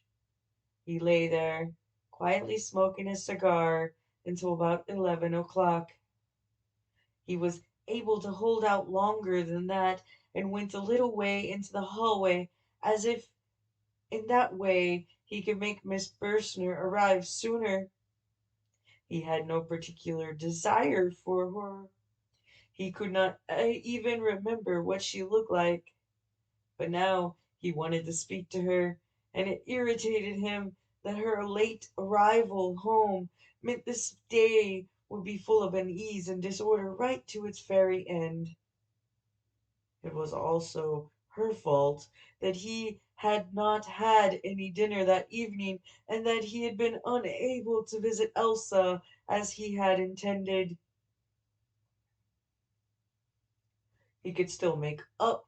He lay there, quietly smoking a cigar, until about 11 o'clock. He was able to hold out longer than that, and went a little way into the hallway, as if in that way he could make Miss Bursner arrive sooner. He had no particular desire for her. He could not even remember what she looked like. But now he wanted to speak to her, and it irritated him that her late arrival home meant this day would be full of unease and disorder right to its very end. It was also her fault that he had not had any dinner that evening, and that he had been unable to visit Elsa as he had intended. He could still make up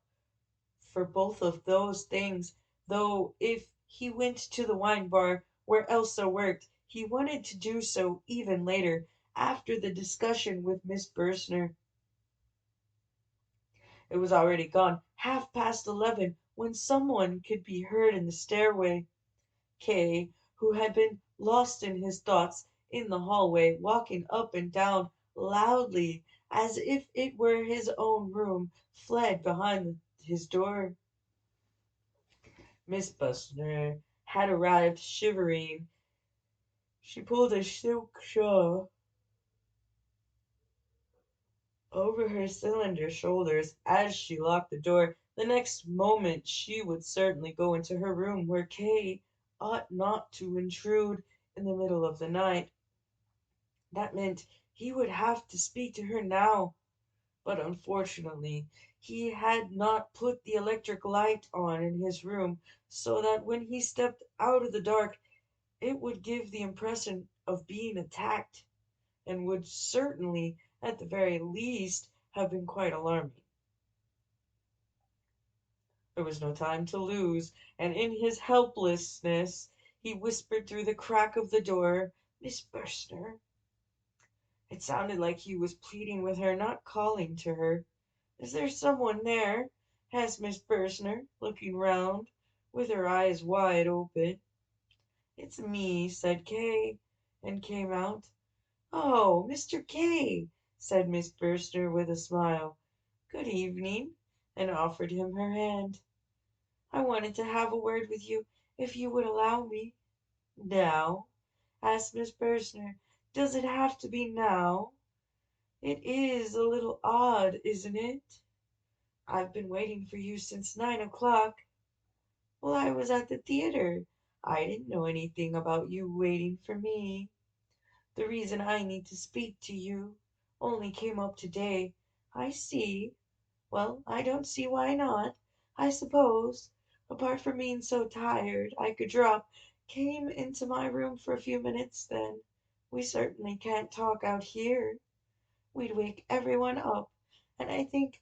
for both of those things, though if he went to the wine bar where Elsa worked, he wanted to do so even later, after the discussion with Miss Bursner. It was already gone 11:30 when someone could be heard in the stairway. Kay, who had been lost in his thoughts in the hallway, walking up and down loudly as if it were his own room, fled behind his door. Miss Bursner had arrived shivering. She pulled a silk shawl over her slender shoulders as she locked the door. The next moment she would certainly go into her room, where Kay ought not to intrude in the middle of the night. That meant he would have to speak to her now, but unfortunately he had not put the electric light on in his room, so that when he stepped out of the dark it would give the impression of being attacked, and would certainly, at the very least, have been quite alarming. There was no time to lose, and in his helplessness he whispered through the crack of the door, "Miss Bursner." It sounded like he was pleading with her, not calling to her. "Is there someone there?" asked Miss Bursner, looking round, with her eyes wide open. "It's me," said Kay, and came out. "Oh, Mr. Kay," said Miss Bursner with a smile. "Good evening," and offered him her hand. "I wanted to have a word with you, if you would allow me." "Now?" asked Miss Bursner. "Does it have to be now? It is a little odd, isn't it? I've been waiting for you since 9 o'clock." "Well, I was at the theater. I didn't know anything about you waiting for me." The reason I need to speak to you only came up today. I see. Well, I don't see why not. I suppose, apart from being so tired I could drop, came into my room for a few minutes then. We certainly can't talk out here. We'd wake everyone up, and I think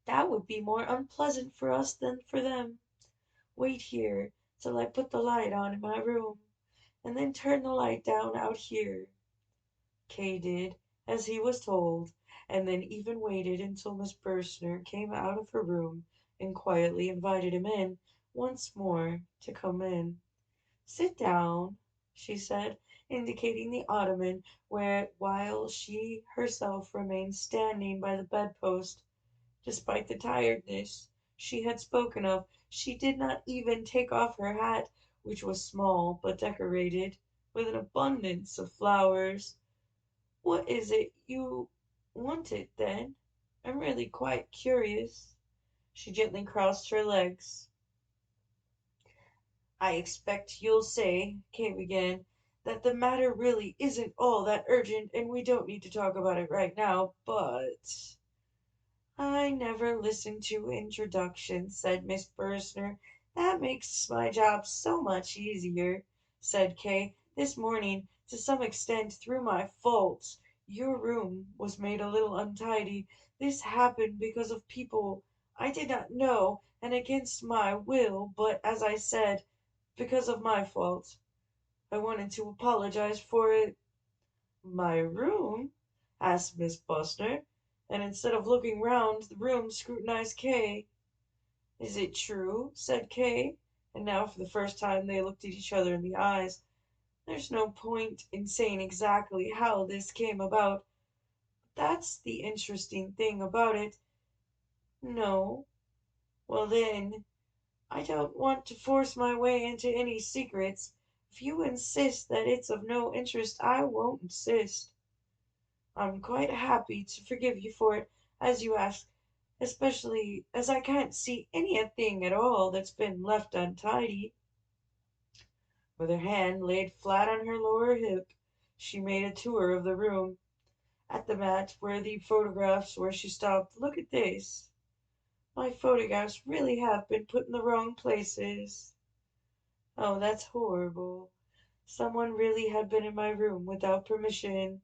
that would be more unpleasant for us than for them. Wait here till I put the light on in my room, and then turn the light down out here. Kay did as he was told, and then even waited until Miss Burstner came out of her room and quietly invited him in once more to come in. Sit down, she said, indicating the ottoman where while she herself remained standing by the bedpost. Despite the tiredness she had spoken of, she did not even take off her hat, which was small but decorated with an abundance of flowers. What is it you wanted, then? I'm really quite curious. She gently crossed her legs. I expect you'll say, Kay began, that the matter really isn't all that urgent and we don't need to talk about it right now, but I never listen to introductions, said Miss Bursner. That makes my job so much easier, said Kay. This morning, to some extent through my fault, your room was made a little untidy. This happened because of people I did not know and against my will, but as I said, because of my fault. I wanted to apologize for it. My room? Asked Miss Buster, and instead of looking round the room scrutinized Kay. Is it true? Said Kay, and now for the first time they looked at each other in the eyes. There's no point in saying exactly how this came about. That's the interesting thing about it. No. Well then, I don't want to force my way into any secrets. If you insist that it's of no interest, I won't insist. I'm quite happy to forgive you for it, as you ask, especially as I can't see anything at all that's been left untidy. With her hand laid flat on her lower hip, she made a tour of the room. At the mat where the photographs were, she stopped. Look at this. My photographs really have been put in the wrong places. Oh, that's horrible. Someone really had been in my room without permission.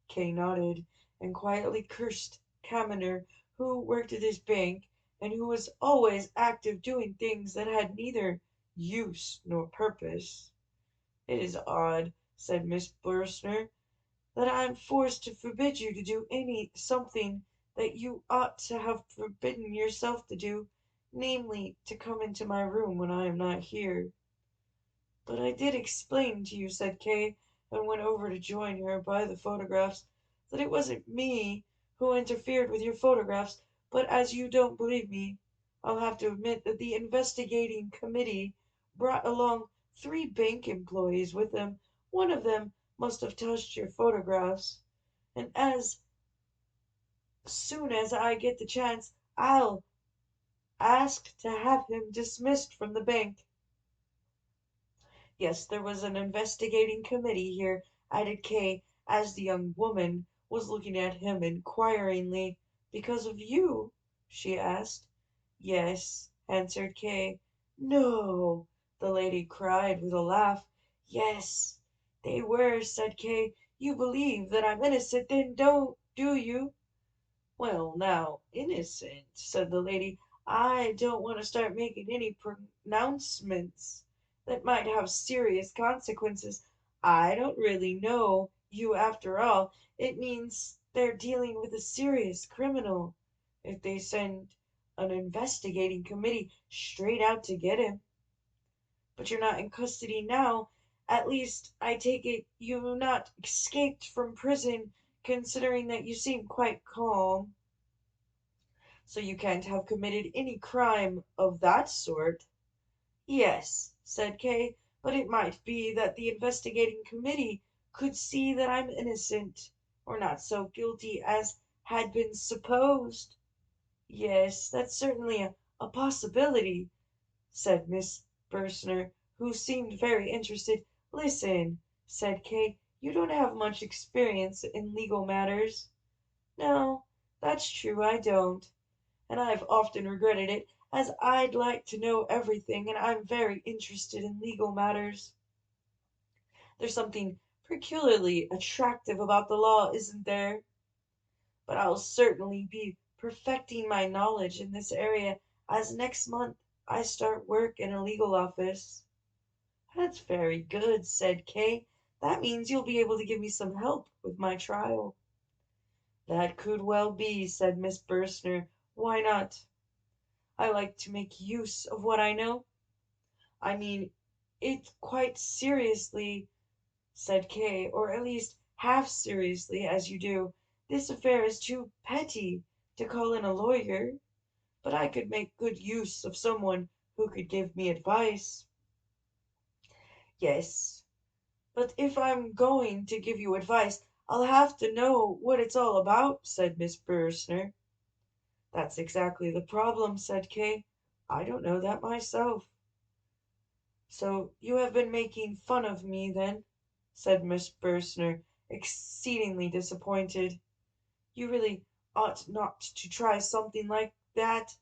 Kay nodded, and quietly cursed Kaminer, who worked at his bank, and who was always active doing things that had neither use nor purpose. It is odd, said Miss Bursner, that I am forced to forbid you to do something that you ought to have forbidden yourself to do, namely, to come into my room when I am not here. But I did explain to you, said Kay, and went over to join her by the photographs, that it wasn't me who interfered with your photographs, but as you don't believe me, I'll have to admit that the investigating committee brought along 3 bank employees with them. One of them must have touched your photographs, and as soon as I get the chance, I'll ask to have him dismissed from the bank. Yes, there was an investigating committee here, added Kay, as the young woman was looking at him inquiringly. Because of you? She asked. Yes, answered Kay. No, the lady cried with a laugh. Yes, they were, said Kay. You believe that I'm innocent, then do you? Well, now, innocent, said the lady. I don't want to start making any pronouncements that might have serious consequences. I don't really know you after all. It means they're dealing with a serious criminal if they send an investigating committee straight out to get him. But you're not in custody now. At least, I take it you've not escaped from prison, considering that you seem quite calm. So you can't have committed any crime of that sort. Yes, said Kay, but it might be that the investigating committee could see that I'm innocent, or not so guilty as had been supposed. Yes, that's certainly a possibility, said Miss Bursner, who seemed very interested. Listen, said Kay, You don't have much experience in legal matters. No, that's true, I don't. And I've often regretted it, as I'd like to know everything, and I'm very interested in legal matters. There's something peculiarly attractive about the law, isn't there? But I'll certainly be perfecting my knowledge in this area, as next month I start work in a legal office. That's very good, said Kay. That means you'll be able to give me some help with my trial. That could well be, said Miss Burstner. Why not? I like to make use of what I know. I mean it quite seriously, said Kay, or at least half seriously, as you do. This affair is too petty to call in a lawyer, but I could make good use of someone who could give me advice. Yes, but if I'm going to give you advice, I'll have to know what it's all about, said Miss Bursner. That's exactly the problem, said Kay. I don't know that myself. So you have been making fun of me, then, said Miss Bursner, exceedingly disappointed. You really ought not to try something like that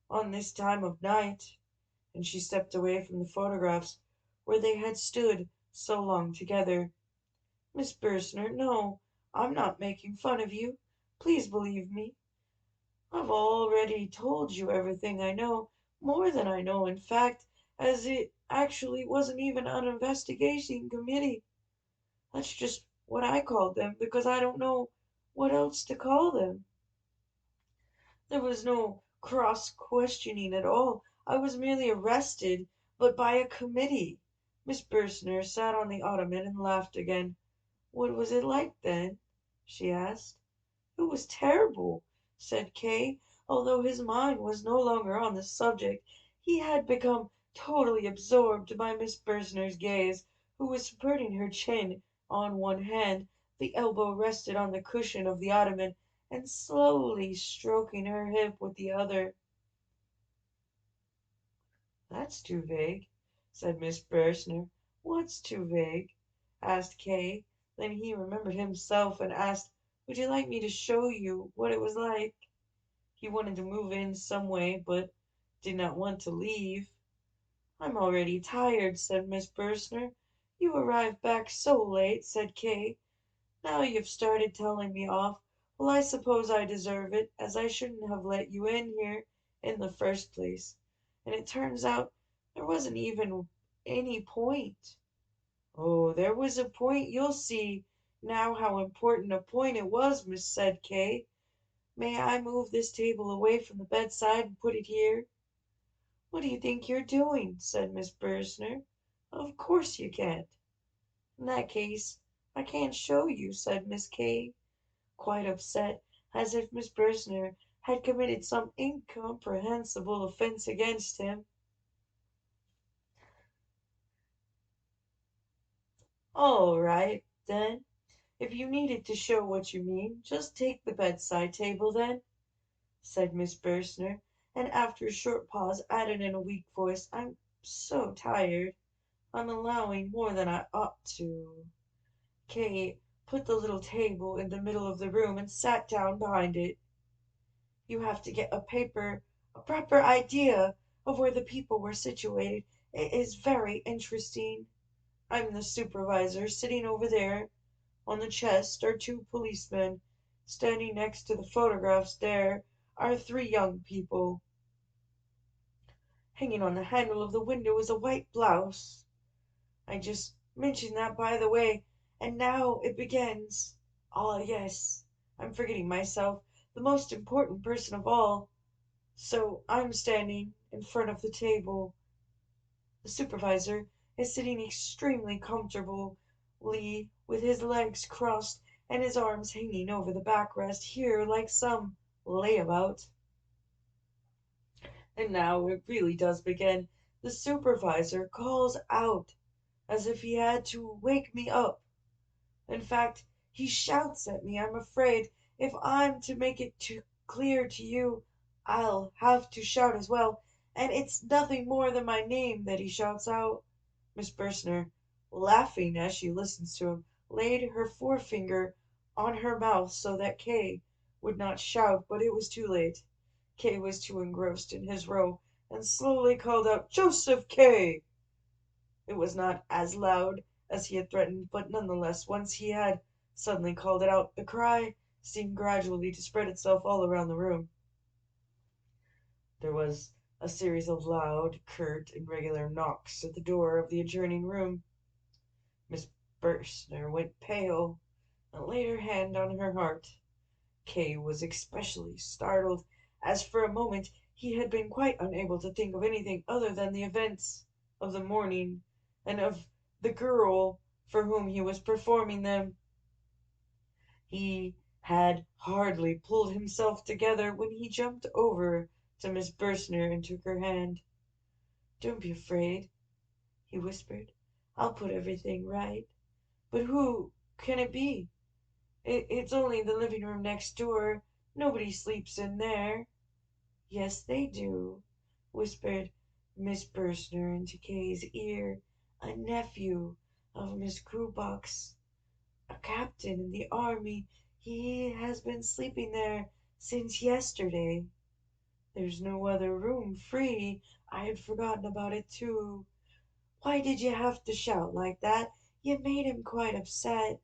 on this time of night. And she stepped away from the photographs where they had stood so long together. Miss Bursner, no, I'm not making fun of you. Please believe me. I've already told you everything I know, more than I know, in fact, as it actually wasn't even an investigation committee. That's just what I called them, because I don't know what else to call them. There was no cross questioning at all. I was merely arrested, but by a committee. Miss Bursner sat on the ottoman and laughed again. What was it like then? She asked. It was terrible, said Kay. Although his mind was no longer on the subject, he had become totally absorbed by Miss Bursner's gaze, who was supporting her chin on one hand, the elbow rested on the cushion of the ottoman, and slowly stroking her hip with the other. That's too vague, said Miss Bursner. What's too vague? Asked Kay. Then he remembered himself and asked, Would you like me to show you what it was like? He wanted to move in some way, but did not want to leave. I'm already tired, said Miss Bursner. You arrived back so late, said Kay. Now you've started telling me off. Well, I suppose I deserve it, as I shouldn't have let you in here in the first place. And it turns out there wasn't even any point. Oh, there was a point. You'll see now how important a point it was, Miss said Kay. May I move this table away from the bedside and put it here? What do you think you're doing? Said Miss Bursner. Of course you can't. In that case, I can't show you, said Miss Kay, quite upset, as if Miss Bursner had committed some incomprehensible offence against him. All right, then. If you needed to show what you mean, just take the bedside table, then, said Miss Bursner, and after a short pause added in a weak voice, I'm so tired. I'm allowing more than I ought to. Kate put the little table in the middle of the room and sat down behind it. You have to get a proper idea of where the people were situated. It is very interesting. I'm the supervisor. Sitting over there on the chest are two policemen. Standing next to the photographs there are three young people. Hanging on the handle of the window is a white blouse. I just mentioned that by the way, and now it begins. Ah, yes, I'm forgetting myself, the most important person of all. So I'm standing in front of the table. The supervisor is sitting extremely comfortably with his legs crossed and his arms hanging over the backrest here like some layabout. And now it really does begin. The supervisor calls out as if he had to wake me up. In fact, he shouts at me. I'm afraid if I'm to make it too clear to you, I'll have to shout as well. And it's nothing more than my name that he shouts out. Miss Bursner, laughing as she listens to him. laid her forefinger on her mouth so that Kay would not shout, but it was too late. Kay was too engrossed in his row, and slowly called out, "Joseph Kay!" It was not as loud as he had threatened, but nonetheless, once he had suddenly called it out, the cry seemed gradually to spread itself all around the room. There was a series of loud, curt, and regular knocks at the door of the adjoining room. Miss Bursner went pale, and laid her hand on her heart. Kay was especially startled, as for a moment he had been quite unable to think of anything other than the events of the morning, and of the girl for whom he was performing them. He had hardly pulled himself together when he jumped over to Miss Bursner and took her hand. "Don't be afraid," he whispered. "I'll put everything right. But who can it be? It's only the living room next door. Nobody sleeps in there." "Yes, they do," whispered Miss Bursner into Kay's ear. "A nephew of Miss Grubach's, a captain in the army. He has been sleeping there since yesterday. There's no other room free. I had forgotten about it too. Why did you have to shout like that? You made him quite upset."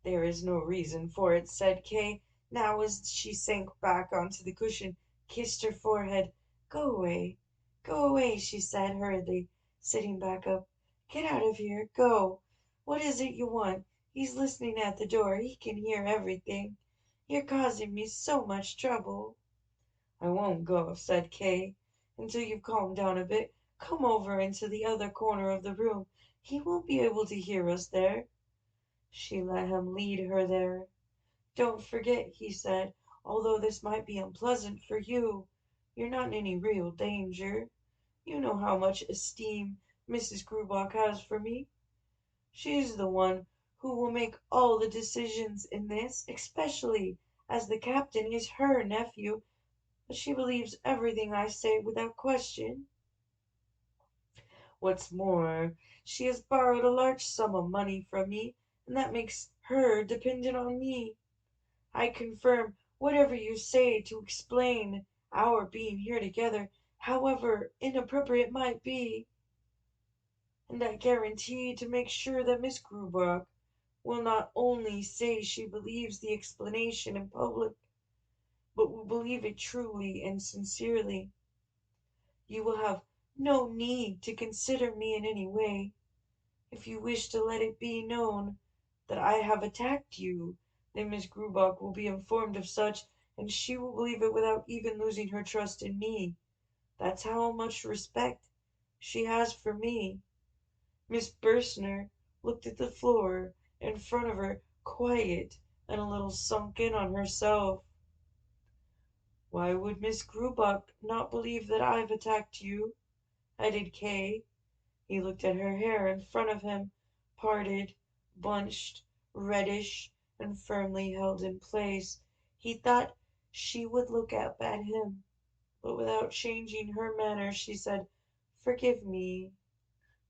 "There is no reason for it," said Kay, now as she sank back onto the cushion, kissed her forehead. Go away," she said hurriedly, sitting back up. "Get out of here. Go. What is it you want? He's listening at the door. He can hear everything. You're causing me so much trouble." "I won't go," said Kay, "until you've calmed down a bit. Come over into the other corner of the room. He won't be able to hear us there." She let him lead her there. "Don't forget," he said, "although this might be unpleasant for you, you're not in any real danger. You know how much esteem Mrs. Grubach has for me. She's the one who will make all the decisions in this, especially as the captain is her nephew, but she believes everything I say without question. What's more, she has borrowed a large sum of money from me, and that makes her dependent on me. I confirm whatever you say to explain our being here together, however inappropriate it might be, and I guarantee to make sure that Miss Grubach will not only say she believes the explanation in public, but will believe it truly and sincerely. You will have no need to consider me in any way. If you wish to let it be known that I have attacked you, then Miss Grubach will be informed of such, and she will believe it without even losing her trust in me. That's how much respect she has for me." Miss Bursner looked at the floor in front of her, quiet and a little sunken on herself. "Why would Miss Grubach not believe that I've attacked you?" added Kay. He looked at her hair in front of him, parted, bunched, reddish, and firmly held in place. He thought she would look up at him, but without changing her manner she said, "Forgive me,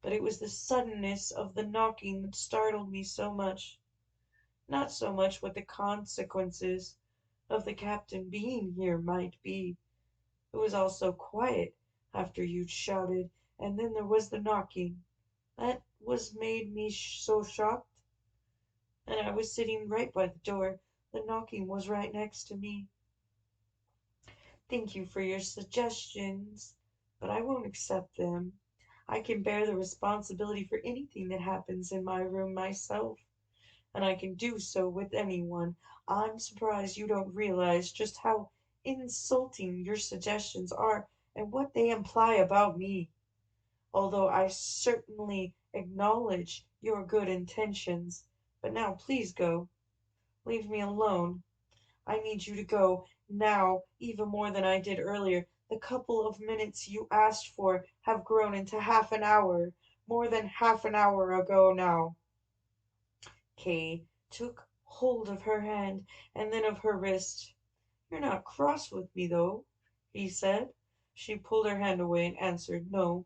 but it was the suddenness of the knocking that startled me so much. Not so much what the consequences of the captain being here might be. It was all so quiet after you'd shouted, and then there was the knocking. That was made me so shocked. And I was sitting right by the door. The knocking was right next to me. Thank you for your suggestions, but I won't accept them. I can bear the responsibility for anything that happens in my room myself, and I can do so with anyone. I'm surprised you don't realize just how insulting your suggestions are and what they imply about me, although I certainly acknowledge your good intentions. But now please go. Leave me alone. I need you to go now even more than I did earlier. The couple of minutes you asked for have grown into half an hour, more than half an hour ago now." Kay took hold of her hand and then of her wrist. "You're not cross with me, though," he said. She pulled her hand away and answered, "No,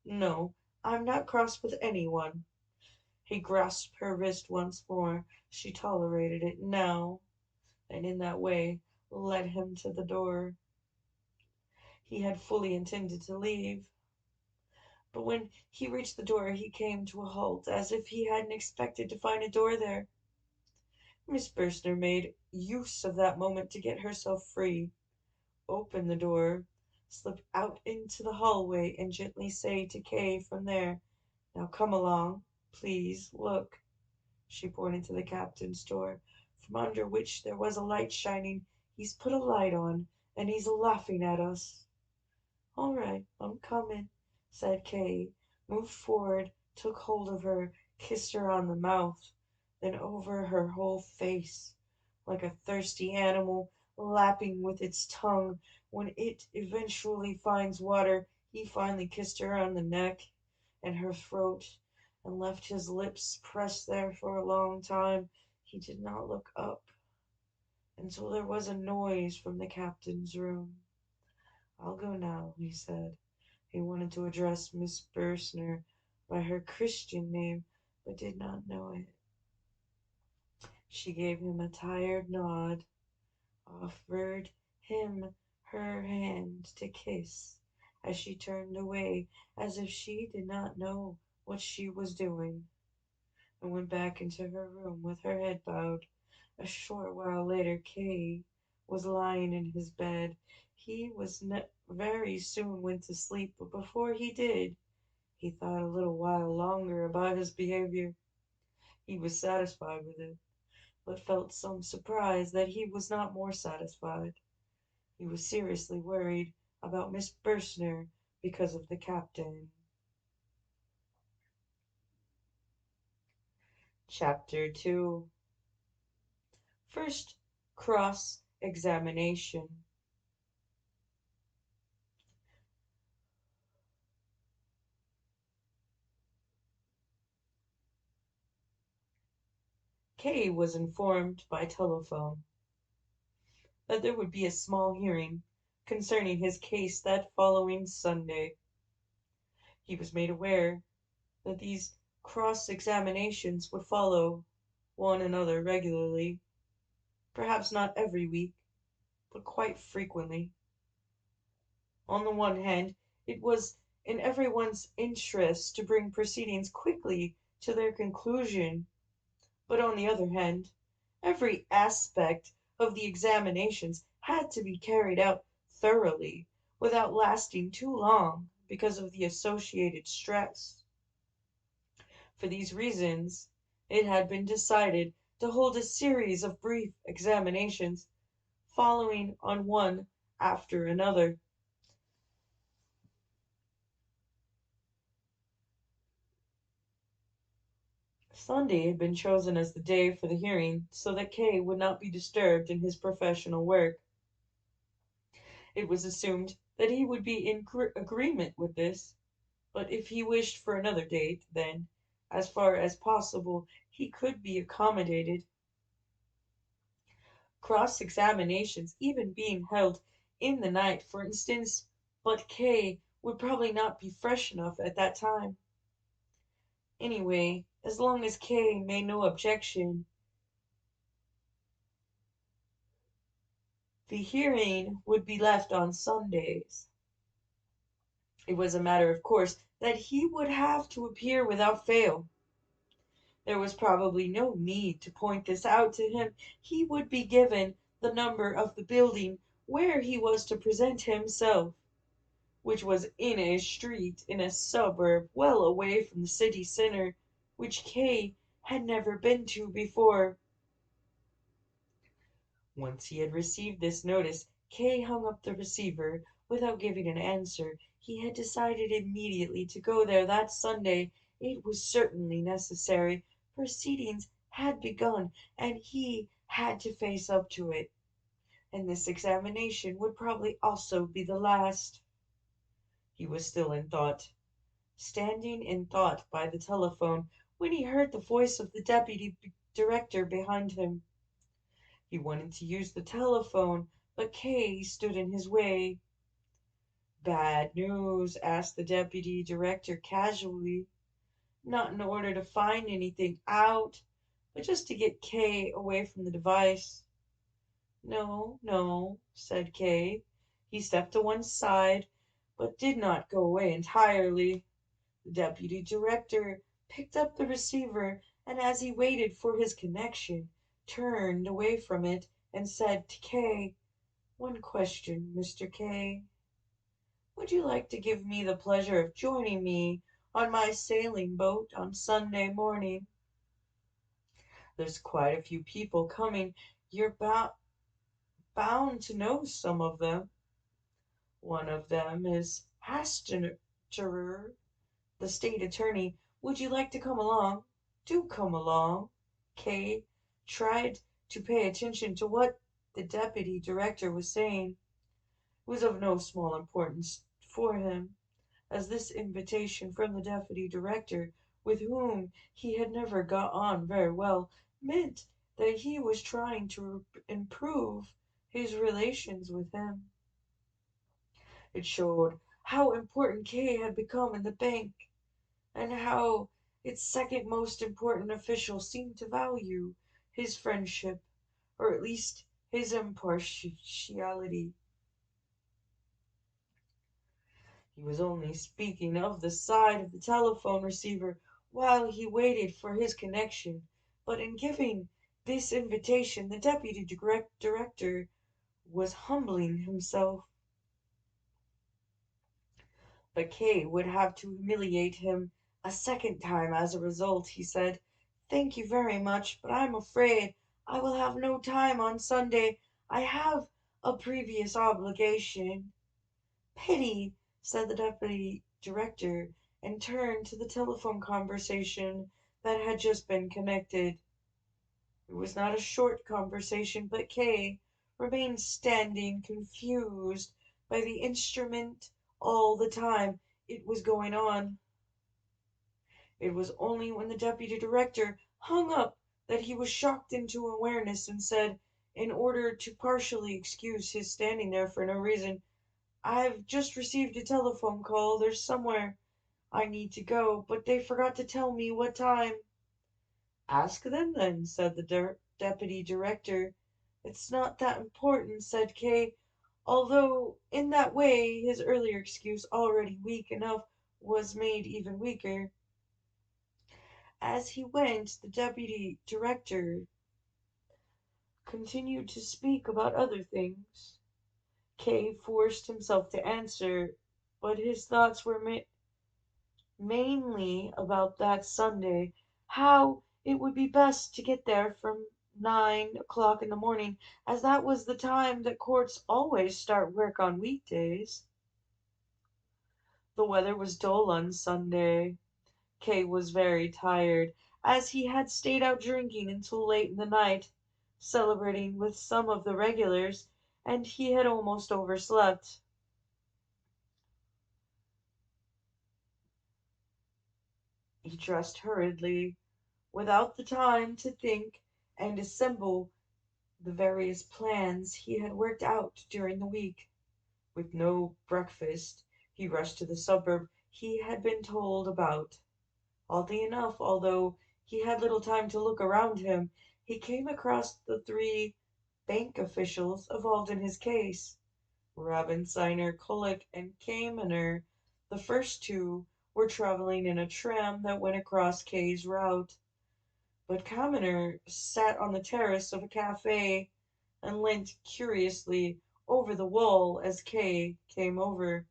no, I'm not cross with anyone." He grasped her wrist once more. She tolerated it now, and in that way led him to the door. He had fully intended to leave, but when he reached the door he came to a halt, as if he hadn't expected to find a door there. Miss Bursner made use of that moment to get herself free, open the door, slip out into the hallway, and gently say to Kay from there, "Now come along, please, look." She pointed to the captain's door, from under which there was a light shining. "He's put a light on, and he's laughing at us." "All right, I'm coming," said Kay, moved forward, took hold of her, kissed her on the mouth, then over her whole face, like a thirsty animal lapping with its tongue when it eventually finds water. He finally kissed her on the neck and her throat, and left his lips pressed there for a long time. He did not look up until there was a noise from the captain's room. "I'll go now," he said. He wanted to address Miss Bursner by her Christian name, but did not know it. She gave him a tired nod, offered him her hand to kiss as she turned away, as if she did not know what she was doing, and went back into her room with her head bowed. A short while later Kay was lying in his bed. He was very soon went to sleep, but before he did, he thought a little while longer about his behavior. He was satisfied with it, but felt some surprise that he was not more satisfied. He was seriously worried about Miss Bursner because of the captain. Chapter 2. First cross-examination. Kay was informed by telephone that there would be a small hearing concerning his case that following Sunday. He was made aware that these cross-examinations would follow one another regularly, perhaps not every week, but quite frequently. On the one hand, it was in everyone's interest to bring proceedings quickly to their conclusion, but on the other hand, every aspect of the examinations had to be carried out thoroughly, without lasting too long because of the associated stress. For these reasons, it had been decided to hold a series of brief examinations, following on one after another. Sunday had been chosen as the day for the hearing so that Kay would not be disturbed in his professional work. It was assumed that he would be in agreement with this, but if he wished for another date, then, as far as possible, he could be accommodated. Cross-examinations even being held in the night, for instance, but Kay would probably not be fresh enough at that time. Anyway, as long as Kay made no objection, the hearing would be left on Sundays. It was a matter of course that he would have to appear without fail. There was probably no need to point this out to him. He would be given the number of the building where he was to present himself, which was in a street in a suburb well away from the city center, which Kay had never been to before. Once he had received this notice, Kay hung up the receiver without giving an answer. He had decided immediately to go there that Sunday. It was certainly necessary. Proceedings had begun, and he had to face up to it. And this examination would probably also be the last. He was still in thought, standing in thought by the telephone, when he heard the voice of the deputy director behind him. He wanted to use the telephone, but Kay stood in his way. "Bad news?" asked the deputy director casually. not in order to find anything out, but just to get Kay away from the device. No, no, said Kay. He stepped to one side, but did not go away entirely. The deputy director picked up the receiver, and as he waited for his connection, turned away from it and said to Kay, "One question, Mr. Kay. Would you like to give me the pleasure of joining me on my sailing boat on Sunday morning? There's quite a few people coming. You're bound to know some of them. One of them is Hastener, the state attorney. Would you like to come along? Do come along." Kay tried to pay attention to what the deputy director was saying. It was of no small importance for him, as this invitation from the deputy director, with whom he had never got on very well, meant that he was trying to improve his relations with him. It showed how important Kay had become in the bank, and how its second most important official seemed to value his friendship, or at least his impartiality. He was only speaking of the side of the telephone receiver while he waited for his connection, but in giving this invitation the deputy director was humbling himself. But Kay would have to humiliate him a second time as a result. He said, "Thank you very much, but I'm afraid I will have no time on Sunday. I have a previous obligation." "Pity," said the deputy director, and turned to the telephone conversation that had just been connected. It was not a short conversation, but Kay remained standing, confused by the instrument all the time it was going on. It was only when the deputy director hung up that he was shocked into awareness and said, in order to partially excuse his standing there for no reason, "I've just received a telephone call. There's somewhere I need to go, but they forgot to tell me what time." "Ask them then," said the deputy director. "It's not that important," said Kay, although in that way his earlier excuse, already weak enough, was made even weaker. As he went, the deputy director continued to speak about other things. Kay forced himself to answer, but his thoughts were mainly about that Sunday, how it would be best to get there from 9 o'clock in the morning, as that was the time that courts always start work on weekdays. The weather was dull on Sunday. Kay was very tired, as he had stayed out drinking until late in the night, celebrating with some of the regulars, and he had almost overslept. He dressed hurriedly, without the time to think and assemble the various plans he had worked out during the week. With no breakfast, he rushed to the suburb he had been told about. Oddly enough, although he had little time to look around him, he came across the three bank officials involved in his case, Robinsheimer, Kulik, and Kaminer. The first two were traveling in a tram that went across Kay's route, but Kaminer sat on the terrace of a cafe and leant curiously over the wall as Kay came over.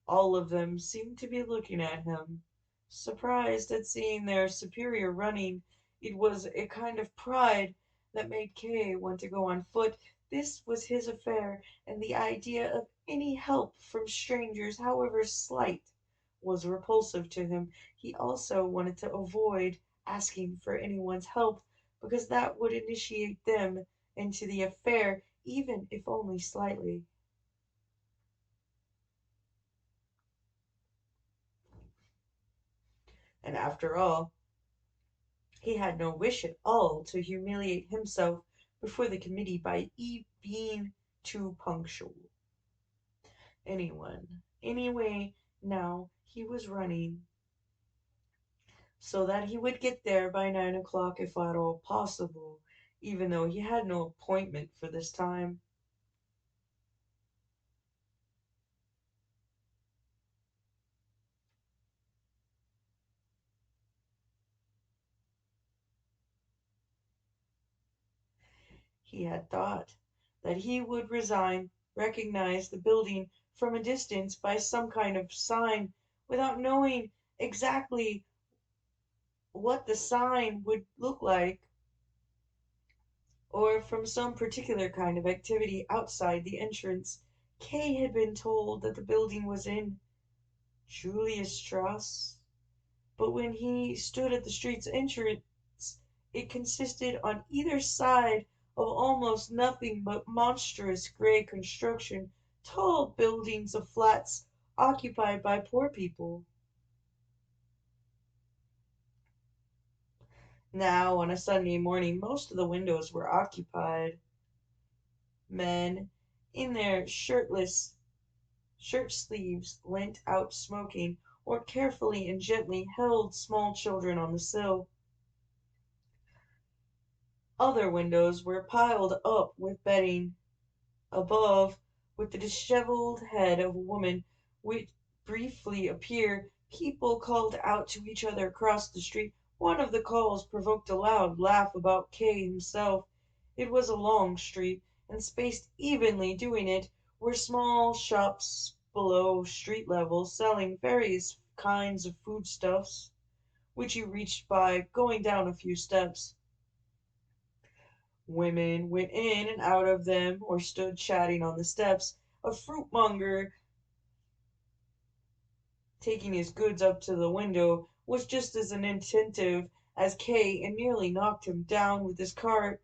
All of them seemed to be looking at him, surprised at seeing their superior running. It was a kind of pride that made Kay want to go on foot. This was his affair, and the idea of any help from strangers, however slight, was repulsive to him. He also wanted to avoid asking for anyone's help, because that would initiate them into the affair, even if only slightly. And after all, he had no wish at all to humiliate himself before the committee by being too punctual. Anyway, now he was running. so that he would get there by 9 o'clock if at all possible, even though he had no appointment for this time. He had thought that he would recognize the building from a distance by some kind of sign without knowing exactly what the sign would look like, or from some particular kind of activity outside the entrance. Kay had been told that the building was in Julius Strauss, but when he stood at the street's entrance, it consisted on either side of almost nothing but monstrous gray construction, tall buildings of flats occupied by poor people. Now, on a Sunday morning, most of the windows were occupied. Men, in their shirt sleeves, leant out smoking, or carefully and gently held small children on the sill. Other windows were piled up with bedding. Above, with the disheveled head of a woman would briefly appear, people called out to each other across the street. One of the calls provoked a loud laugh about Kay himself. It was a long street, and spaced evenly doing it were small shops below street level selling various kinds of foodstuffs, which you reached by going down a few steps. Women went in and out of them or stood chatting on the steps. A fruitmonger, taking his goods up to the window, was just as inattentive as Kay and nearly knocked him down with his cart.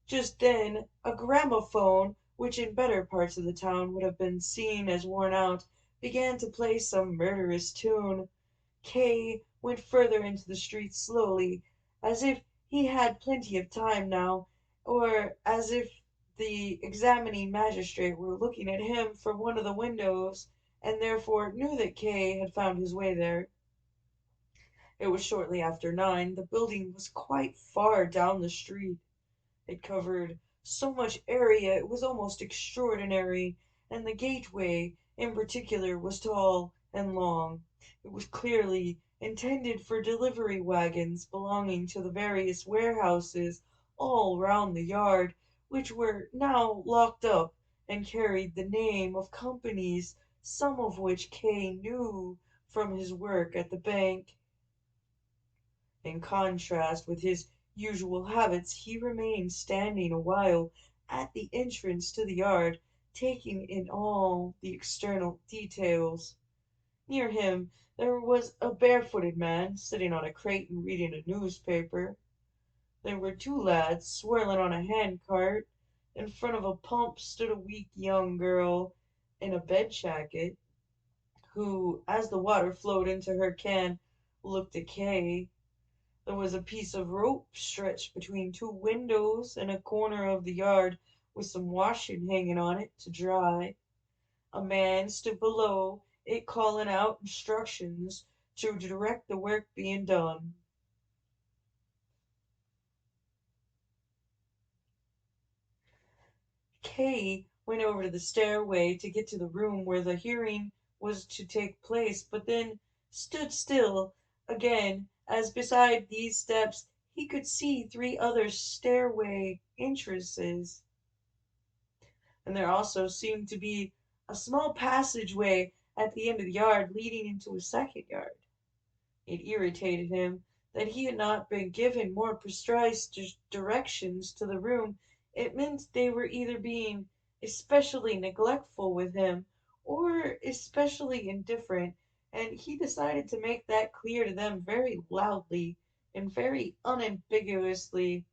Just then a gramophone, which in better parts of the town would have been seen as worn out, began to play some murderous tune. Kay went further into the street slowly, as if he had plenty of time now, or as if the examining magistrate were looking at him from one of the windows, and therefore knew that Kay had found his way there. It was shortly after 9. The building was quite far down the street. It covered so much area it was almost extraordinary, and the gateway, in particular, was tall and long. It was clearly intended for delivery wagons belonging to the various warehouses all round the yard, which were now locked up and carried the name of companies, some of which Kay knew from his work at the bank. In contrast with his usual habits, he remained standing a while at the entrance to the yard, taking in all the external details. Near him there was a barefooted man sitting on a crate and reading a newspaper. There were two lads swirling on a hand cart. In front of a pump stood a weak young girl in a bed jacket, who, as the water flowed into her can, looked at Kay. There was a piece of rope stretched between two windows in a corner of the yard, with some washing hanging on it to dry. A man stood below it calling out instructions to direct the work being done. Kay went over to the stairway to get to the room where the hearing was to take place, but then stood still again, as beside these steps he could see three other stairway entrances, and there also seemed to be a small passageway at the end of the yard leading into a second yard. It irritated him that he had not been given more precise directions to the room. It meant they were either being especially neglectful with him or especially indifferent, and he decided to make that clear to them very loudly and very unambiguously.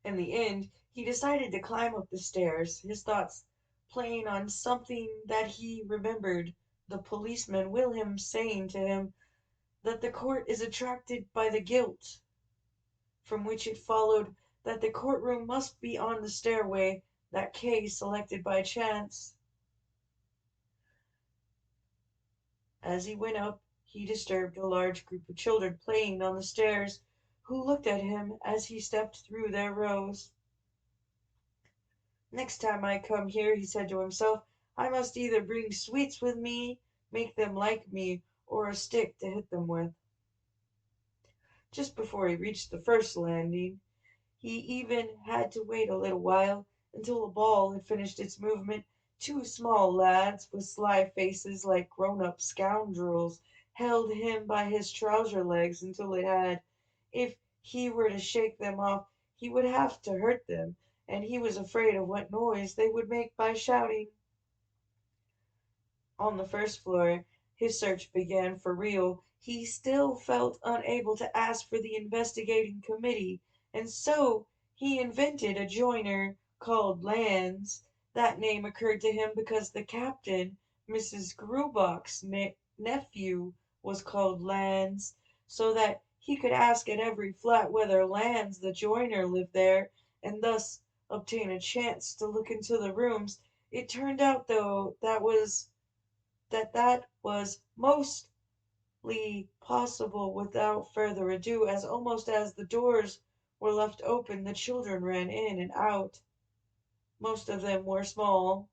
In the end, he decided to climb up the stairs, his thoughts playing on something that he remembered the policeman Wilhelm saying to him, that the court is attracted by the guilt, from which it followed that the courtroom must be on the stairway, that Kay selected by chance. As he went up, he disturbed a large group of children playing on the stairs, who looked at him as he stepped through their rows. Next time I come here, he said to himself, I must either bring sweets with me, make them like me, or a stick to hit them with. Just before he reached the first landing, he even had to wait a little while until the ball had finished its movement. Two small lads with sly faces like grown-up scoundrels held him by his trouser legs until it had. If he were to shake them off, he would have to hurt them, and he was afraid of what noise they would make by shouting. On the first floor, his search began for real. He still felt unable to ask for the investigating committee, and so he invented a joiner called Lands. That name occurred to him because the captain, Mrs. Grubach's nephew, was called Lands, so that he could ask at every flat whether Lands the joiner lived there, and thus obtain a chance to look into the rooms. It turned out, though, that was mostly possible without further ado, as almost as the doors were left open the children ran in and out. Most of them were small,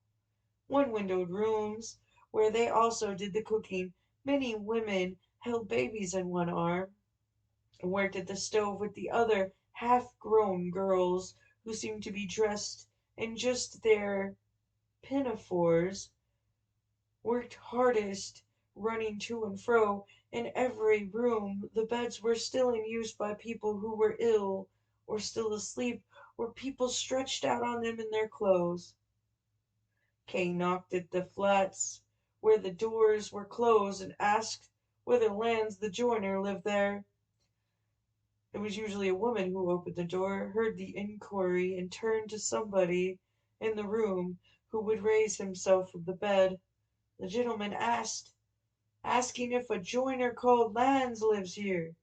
one-windowed rooms, where they also did the cooking. Many women held babies in one arm and worked at the stove with the other, half-grown girls who seemed to be dressed in just their pinafores worked hardest, running to and fro. In every room the beds were still in use by people who were ill or still asleep, or people stretched out on them in their clothes. Kay knocked at the flats where the doors were closed and asked whether Lands the joiner lived there. It was usually a woman who opened the door, heard the inquiry, and turned to somebody in the room who would raise himself from the bed. The gentleman asking if a joiner called Lands lives here.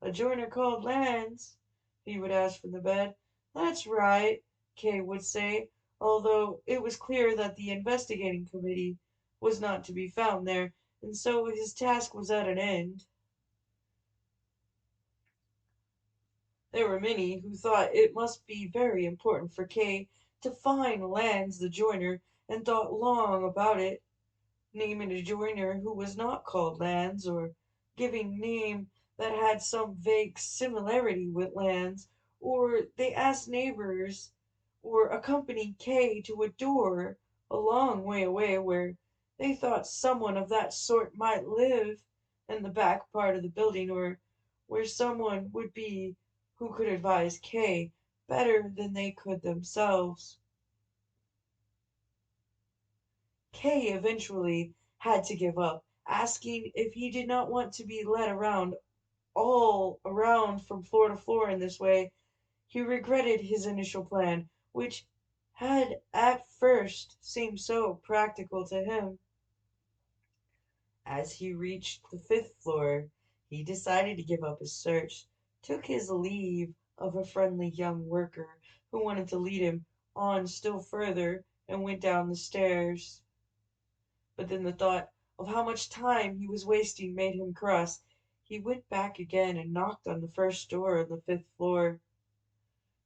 A joiner called Lands, he would ask from the bed. That's right, Kay would say, although it was clear that the investigating committee was not to be found there, and so his task was at an end. There were many who thought it must be very important for Kay to find Lands the joiner, and thought long about it, naming a joiner who was not called Lands, or giving name that had some vague similarity with Lands, or they asked neighbors, or accompanied Kay to a door a long way away where they thought someone of that sort might live in the back part of the building, or where someone would be who could advise Kay better than they could themselves. Kay eventually had to give up, asking if he did not want to be led around all around from floor to floor in this way. He regretted his initial plan, which had at first seemed so practical to him. As he reached the fifth floor, he decided to give up his search, took his leave of a friendly young worker who wanted to lead him on still further, and went down the stairs. But then the thought of how much time he was wasting made him cross. He went back again and knocked on the first door on the fifth floor.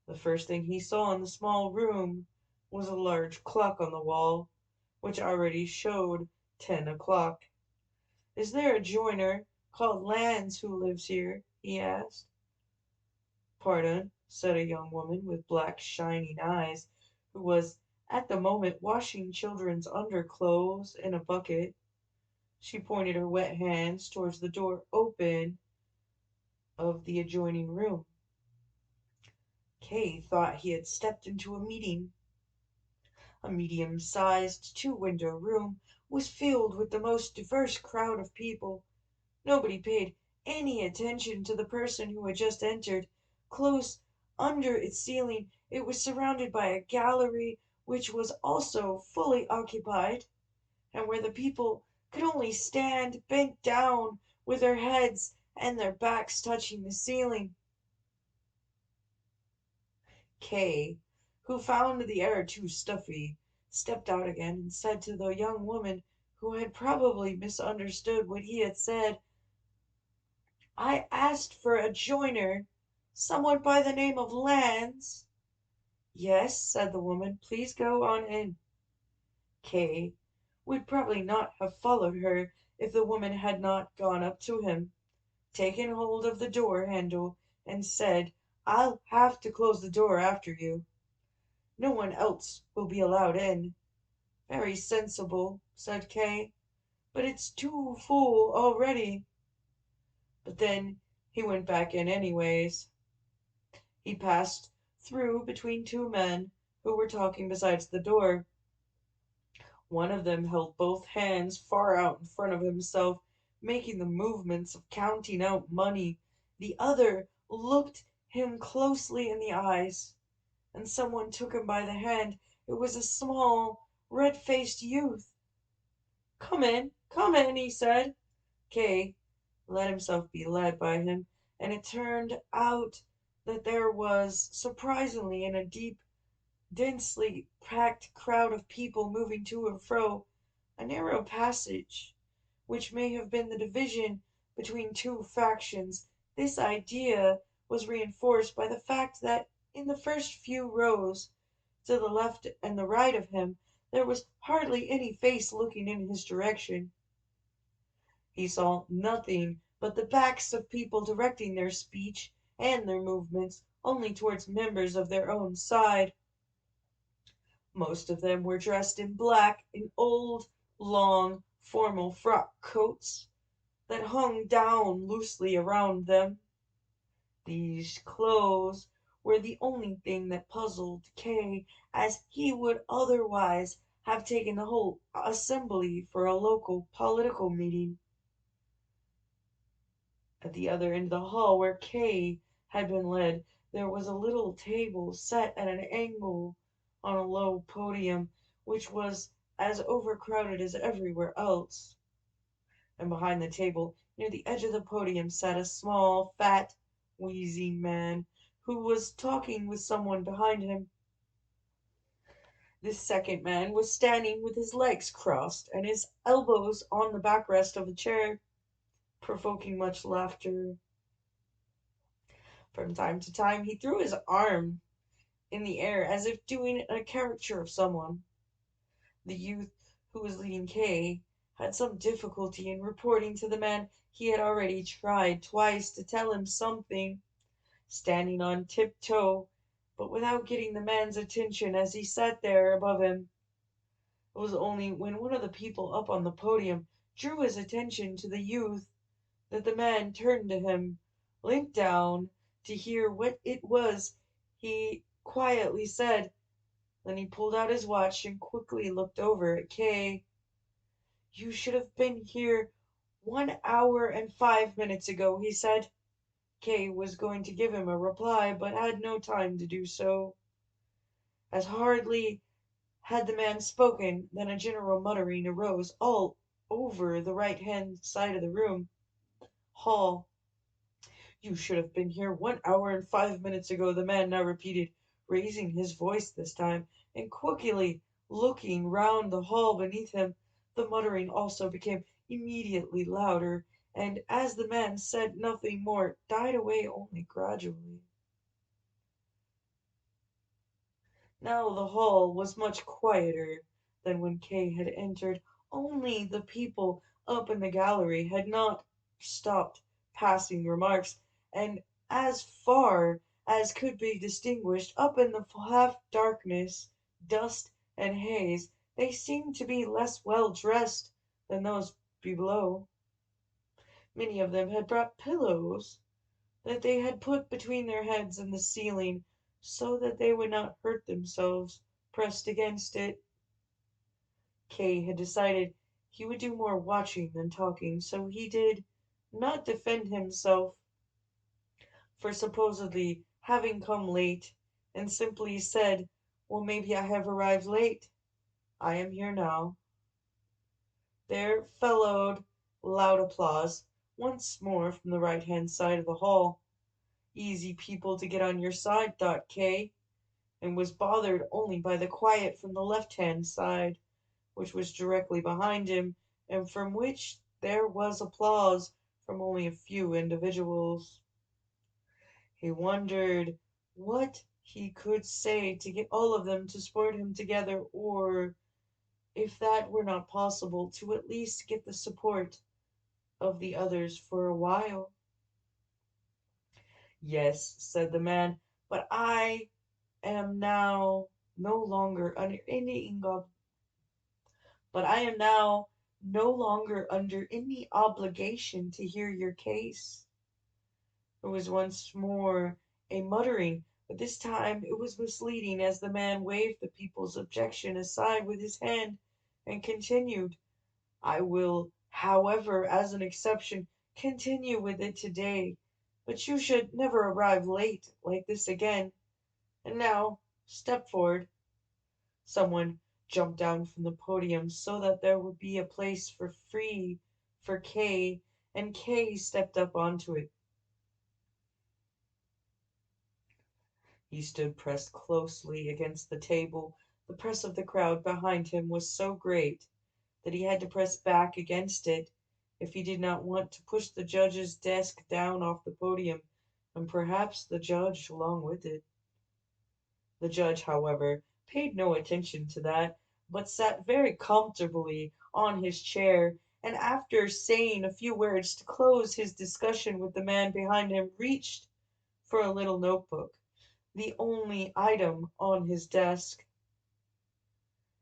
The first thing he saw in the small room was a large clock on the wall, which already showed 10 o'clock. Is there a joiner called Lands who lives here? He asked. Pardon, said a young woman with black shining eyes, who was at the moment washing children's underclothes in a bucket. She pointed her wet hands towards the door open of the adjoining room. Kay thought he had stepped into a meeting. A medium-sized two-window room was filled with the most diverse crowd of people. Nobody paid any attention to the person who had just entered. Close under its ceiling it was surrounded by a gallery which was also fully occupied, and where the people could only stand bent down with their heads and their backs touching the ceiling. Kay, who found the air too stuffy, stepped out again and said to the young woman, who had probably misunderstood what he had said, I asked for a joiner, someone by the name of Lands. Yes, said the woman, please go on in. Kay would probably not have followed her if the woman had not gone up to him, taken hold of the door handle, and said, I'll have to close the door after you. No one else will be allowed in. Very sensible, said Kay, but it's too full already. But then he went back in anyways. He passed through between two men who were talking besides the door. One of them held both hands far out in front of himself, making the movements of counting out money. The other looked him closely in the eyes, and someone took him by the hand. It was a small, red-faced youth. Come in, he said. Kay let himself be led by him, and it turned out that there was, surprisingly, in a deep, densely packed crowd of people moving to and fro, a narrow passage, which may have been the division between two factions. This idea was reinforced by the fact that in the first few rows, to the left and the right of him, there was hardly any face looking in his direction. He saw nothing but the backs of people directing their speech and their movements only towards members of their own side. Most of them were dressed in black, in old, long, formal frock coats that hung down loosely around them. These clothes were the only thing that puzzled Kay, as he would otherwise have taken the whole assembly for a local political meeting. At the other end of the hall where Kay had been led, there was a little table set at an angle on a low podium, which was as overcrowded as everywhere else. And behind the table, near the edge of the podium, sat a small, fat, wheezing man who was talking with someone behind him. This second man was standing with his legs crossed and his elbows on the backrest of a chair, provoking much laughter. From time to time he threw his arm in the air as if doing a caricature of someone. The youth who was leading Kay had some difficulty in reporting to the man he had already tried twice to tell him something, standing on tiptoe, but without getting the man's attention as he sat there above him. It was only when one of the people up on the podium drew his attention to the youth that the man turned to him, leant down to hear what it was he quietly said. Then he pulled out his watch and quickly looked over at Kay. You should have been here 1 hour and 5 minutes ago, he said. Kay was going to give him a reply, but had no time to do so. As hardly had the man spoken than a general muttering arose all over the right-hand side of the room. Hall. You should have been here 1 hour and 5 minutes ago, the man now repeated, raising his voice this time, and quickly looking round the hall beneath him. The muttering also became immediately louder, and as the man said nothing more, died away only gradually. Now the hall was much quieter than when Kay had entered. Only the people up in the gallery had not stopped passing remarks, and as far as could be distinguished up in the half darkness, dust, and haze, they seemed to be less well dressed than those below. Many of them had brought pillows that they had put between their heads and the ceiling, so that they would not hurt themselves pressed against it. Kay had decided he would do more watching than talking, so he did not defend himself for supposedly having come late, and simply said, well, maybe I have arrived late. I am here now. There followed loud applause, once more from the right-hand side of the hall. Easy people to get on your side, thought Kay, and was bothered only by the quiet from the left-hand side, which was directly behind him, and from which there was applause from only a few individuals. He wondered what he could say to get all of them to support him together, or, if that were not possible, to at least get the support of the others for a while. Yes, said the man, but I am now no longer under any but I am now no longer under any obligation to hear your case. There was once more a muttering, but this time it was misleading, as the man waved the people's objection aside with his hand and continued, I will, however, as an exception, continue with it today, but you should never arrive late like this again. And now, step forward. Someone jumped down from the podium so that there would be a place for free for Kay, and Kay stepped up onto it. He stood pressed closely against the table. The press of the crowd behind him was so great that he had to press back against it if he did not want to push the judge's desk down off the podium, and perhaps the judge along with it. The judge, however, paid no attention to that, but sat very comfortably on his chair, and after saying a few words to close his discussion with the man behind him, reached for a little notebook, the only item on his desk.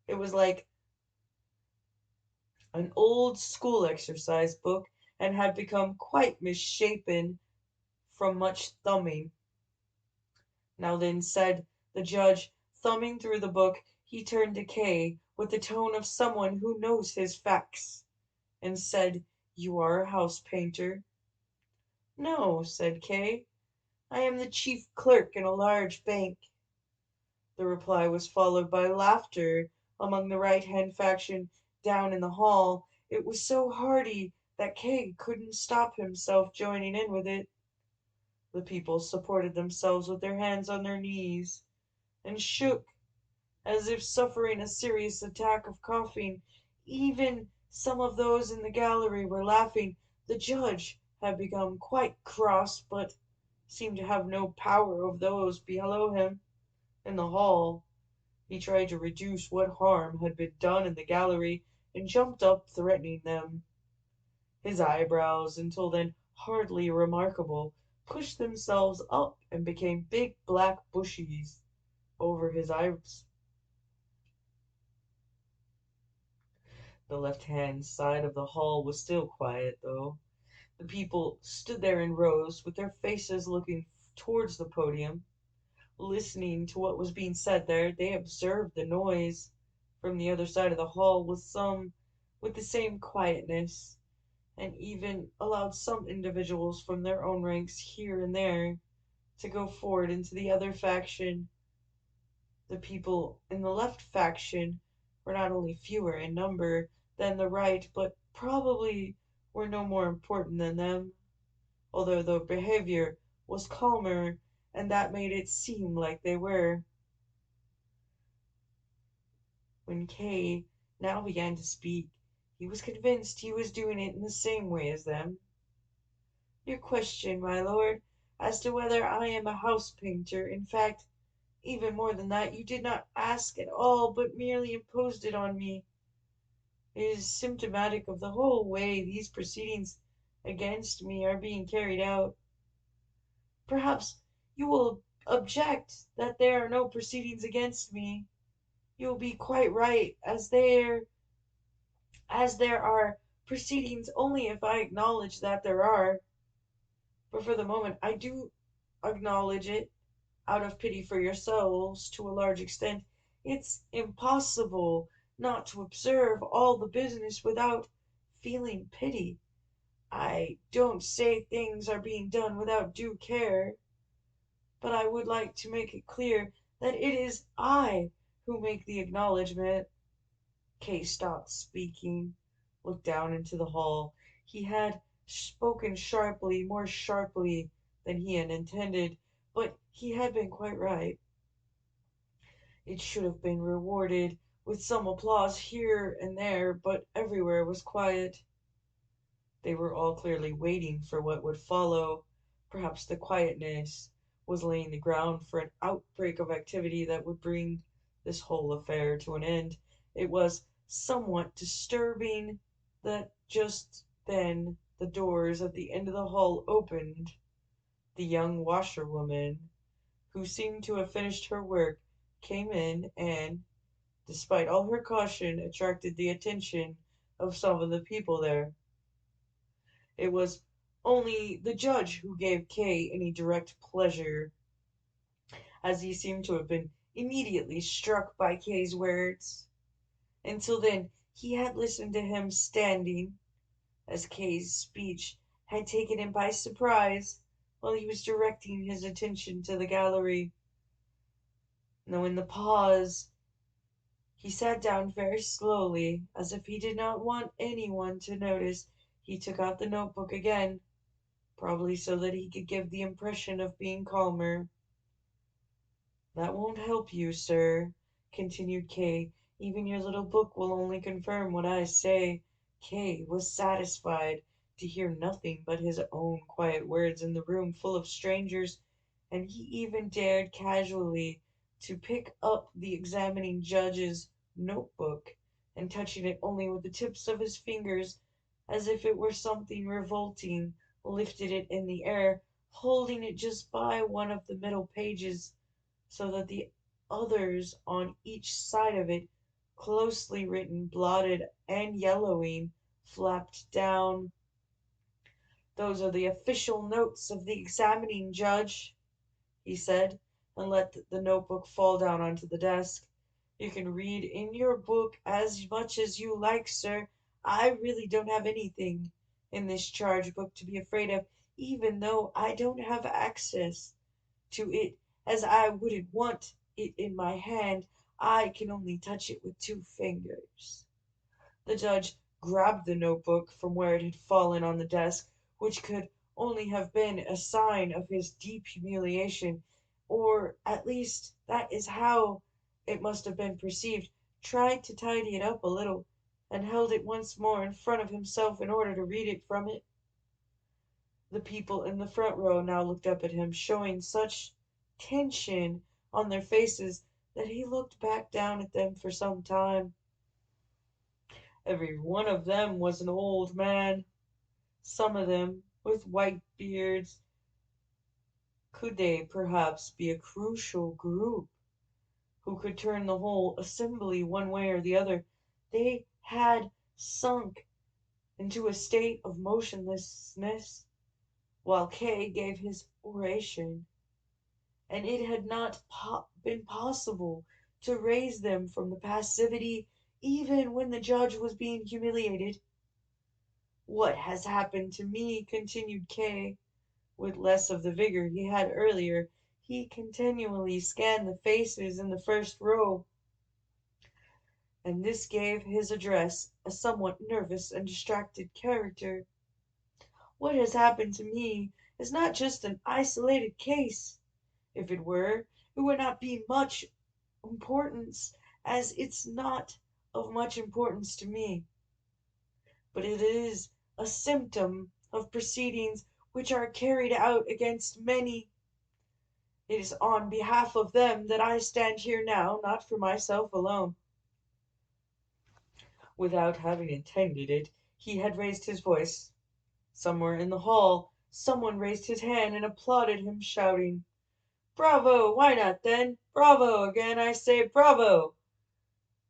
It was like an old school exercise book, and had become quite misshapen from much thumbing. Now then, said the judge, thumbing through the book, he turned to Kay with the tone of someone who knows his facts, and said, You are a house painter? No, said Kay. I am the chief clerk in a large bank. The reply was followed by laughter among the right-hand faction down in the hall. It was so hearty that Kay couldn't stop himself joining in with it. The people supported themselves with their hands on their knees, and shook as if suffering a serious attack of coughing. Even some of those in the gallery were laughing. The judge had become quite cross, but seemed to have no power over those below him. In the hall, he tried to reduce what harm had been done in the gallery, and jumped up threatening them. His eyebrows, until then hardly remarkable, pushed themselves up and became big black bushes over his eyes. The left-hand side of the hall was still quiet, though. The people stood there in rows, with their faces looking towards the podium, listening to what was being said there. They observed the noise from the other side of the hall with the same quietness, and even allowed some individuals from their own ranks here and there to go forward into the other faction. The people in the left faction were not only fewer in number than the right, but probably were no more important than them, although their behavior was calmer, and that made it seem like they were. When Kay now began to speak, he was convinced he was doing it in the same way as them. Your question, my lord, as to whether I am a house painter, in fact, even more than that, you did not ask at all, but merely imposed it on me. It is symptomatic of the whole way these proceedings against me are being carried out. Perhaps you will object that there are no proceedings against me. You will be quite right, as there are proceedings only if I acknowledge that there are. But for the moment I do acknowledge it, out of pity for your souls, to a large extent. It's impossible not to observe all the business without feeling pity. I don't say things are being done without due care, but I would like to make it clear that it is I who make the acknowledgment. Kay stopped speaking, looked down into the hall. He had spoken sharply, more sharply than he had intended, but he had been quite right. It should have been rewarded with some applause here and there, but everywhere was quiet. They were all clearly waiting for what would follow. Perhaps the quietness was laying the ground for an outbreak of activity that would bring this whole affair to an end. It was somewhat disturbing that just then the doors at the end of the hall opened. The young washerwoman, who seemed to have finished her work, came in and, despite all her caution, attracted the attention of some of the people there. It was only the judge who gave Kay any direct pleasure, as he seemed to have been immediately struck by Kay's words. Until then, he had listened to him standing, as Kay's speech had taken him by surprise, while he was directing his attention to the gallery. Now, in the pause, he sat down very slowly, as if he did not want anyone to notice. He took out the notebook again, probably so that he could give the impression of being calmer. "That won't help you, sir," continued Kay. "Even your little book will only confirm what I say." Kay was satisfied to hear nothing but his own quiet words in the room full of strangers, and he even dared casually to pick up the examining judge's notebook, and touching it only with the tips of his fingers, as if it were something revolting, lifted it in the air, holding it just by one of the middle pages, so that the others on each side of it, closely written, blotted, and yellowing, flapped down. "Those are the official notes of the examining judge," he said, and let the notebook fall down onto the desk. "You can read in your book as much as you like, sir. I really don't have anything in this charge book to be afraid of, even though I don't have access to it, as I wouldn't want it in my hand. I can only touch it with 2 fingers." The judge grabbed the notebook from where it had fallen on the desk, which could only have been a sign of his deep humiliation, or at least that is how it must have been perceived, tried to tidy it up a little, and held it once more in front of himself in order to read it from it. The people in the front row now looked up at him, showing such tension on their faces that he looked back down at them for some time. Every one of them was an old man, some of them with white beards. Could they perhaps be a crucial group who could turn the whole assembly one way or the other? They had sunk into a state of motionlessness while Kay gave his oration, and it had not been possible to raise them from the passivity even when the judge was being humiliated. "What has happened to me?" continued Kay, with less of the vigor he had earlier. He continually scanned the faces in the first row, and this gave his address a somewhat nervous and distracted character. "What has happened to me is not just an isolated case. If it were, it would not be much importance, as it's not of much importance to me. But it is a symptom of proceedings which are carried out against many. It is on behalf of them that I stand here now, not for myself alone." Without having intended it, he had raised his voice. Somewhere in the hall, someone raised his hand and applauded him, shouting, "Bravo! Why not then? Bravo! Again I say bravo!"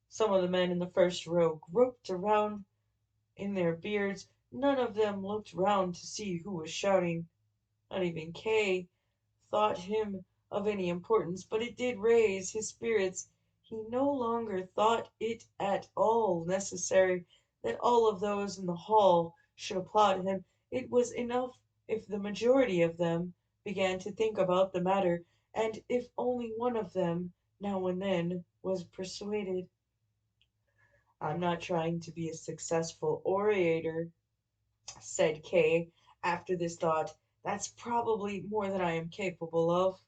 Some of the men in the first row groped around in their beards. None of them looked round to see who was shouting. Not even Kay thought him of any importance, but it did raise his spirits. He no longer thought it at all necessary that all of those in the hall should applaud him. It was enough if the majority of them began to think about the matter, and if only one of them, now and then, was persuaded. "I'm not trying to be a successful orator," said Kay, after this thought. "That's probably more than I am capable of.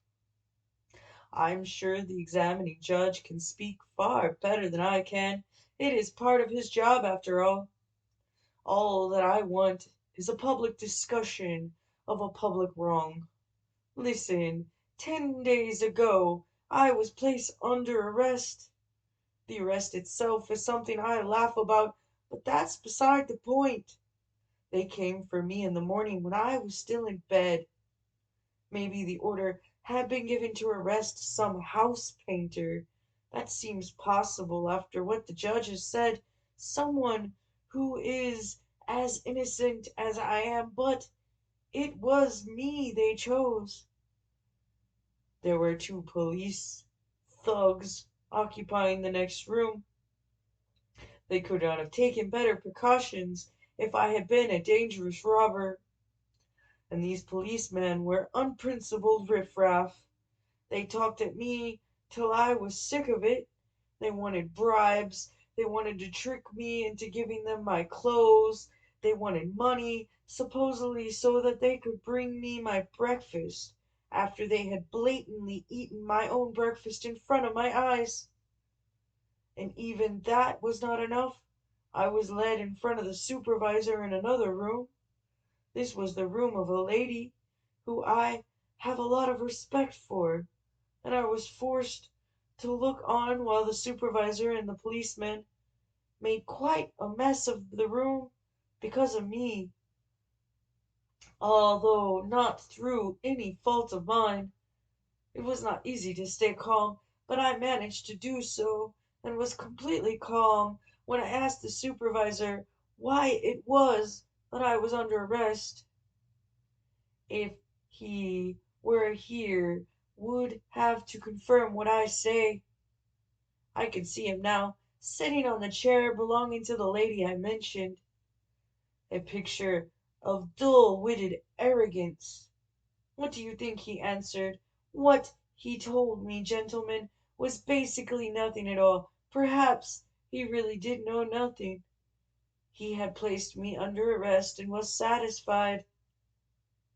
I'm sure the examining judge can speak far better than I can. It is part of his job, after all. All that I want is a public discussion of a public wrong. Listen, 10 days ago I was placed under arrest. The arrest itself is something I laugh about, but that's beside the point. They came for me in the morning when I was still in bed. Maybe the order had been given to arrest some house painter. That seems possible after what the judge has said. Someone who is as innocent as I am, but it was me they chose. There were two police thugs occupying the next room. They could not have taken better precautions if I had been a dangerous robber. And these policemen were unprincipled riffraff. They talked at me till I was sick of it. They wanted bribes. They wanted to trick me into giving them my clothes. They wanted money, supposedly so that they could bring me my breakfast after they had blatantly eaten my own breakfast in front of my eyes. And even that was not enough. I was led in front of the supervisor in another room. This was the room of a lady who I have a lot of respect for, and I was forced to look on while the supervisor and the policeman made quite a mess of the room because of me, although not through any fault of mine. It was not easy to stay calm, but I managed to do so, and was completely calm when I asked the supervisor why it was that I was under arrest. If he were here, would have to confirm what I say. I can see him now, sitting on the chair belonging to the lady I mentioned, a picture of dull-witted arrogance. What do you think he answered? What he told me, gentlemen, was basically nothing at all. Perhaps he really did know nothing. He had placed me under arrest and was satisfied.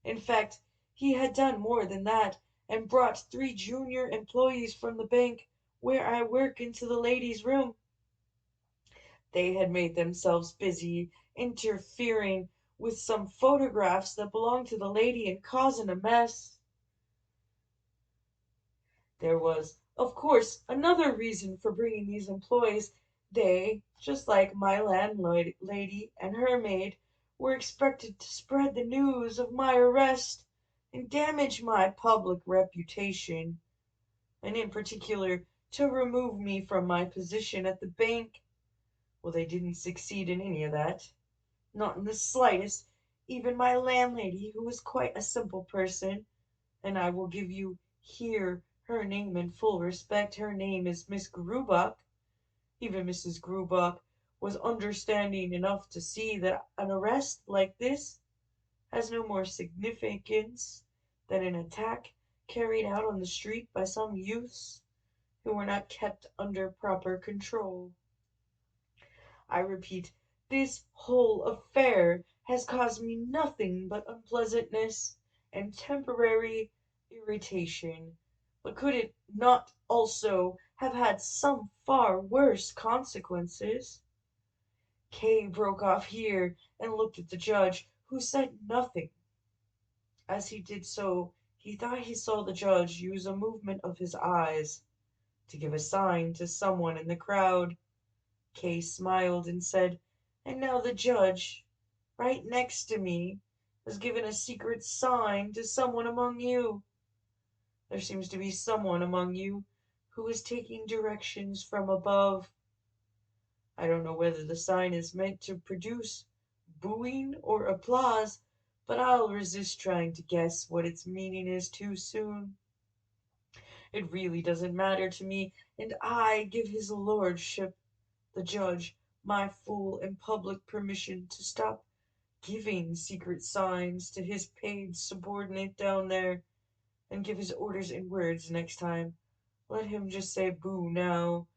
In fact, he had done more than that, and brought three junior employees from the bank where I work into the ladies' room. They had made themselves busy interfering with some photographs that belonged to the lady and causing a mess. There was, of course, another reason for bringing these employees. They, just like my landlady and her maid, were expected to spread the news of my arrest and damage my public reputation, and in particular to remove me from my position at the bank. Well, they didn't succeed in any of that, not in the slightest. Even my landlady, who was quite a simple person, and I will give you here her name in full respect. Her name is Miss Grubach. Even Mrs. Grubach was understanding enough to see that an arrest like this has no more significance than an attack carried out on the street by some youths who were not kept under proper control. I repeat, this whole affair has caused me nothing but unpleasantness and temporary irritation. But could it not also have had some far worse consequences? Kay broke off here and looked at the judge, who said nothing. As he did so, he thought he saw the judge use a movement of his eyes to give a sign to someone in the crowd. Kay smiled and said, "And now the judge, right next to me, has given a secret sign to someone among you. There seems to be someone among you who is taking directions from above. I don't know whether the sign is meant to produce booing or applause, but I'll resist trying to guess what its meaning is too soon. It really doesn't matter to me, and I give his lordship, the judge, my full and public permission to stop giving secret signs to his paid subordinate down there, and give his orders in words next time. Let him just say boo now,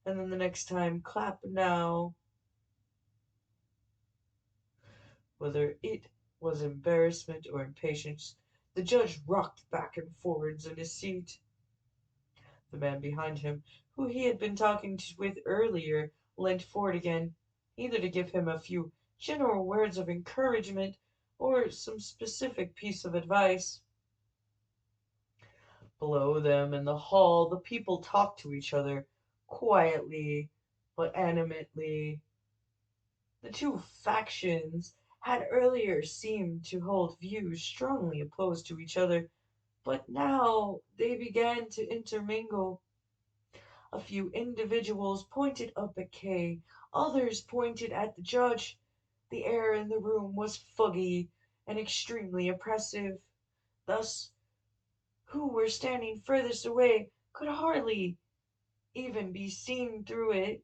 and then the next time clap now." Whether it was embarrassment or impatience, the judge rocked back and forwards in his seat. The man behind him, who he had been talking with earlier, leant forward again, either to give him a few general words of encouragement or some specific piece of advice. Below them in the hall, the people talked to each other quietly but animately. The two factions had earlier seemed to hold views strongly opposed to each other, but now they began to intermingle. A few individuals pointed up at Kay, others pointed at the judge. The air in the room was foggy and extremely oppressive. Thus, who were standing furthest away could hardly even be seen through it.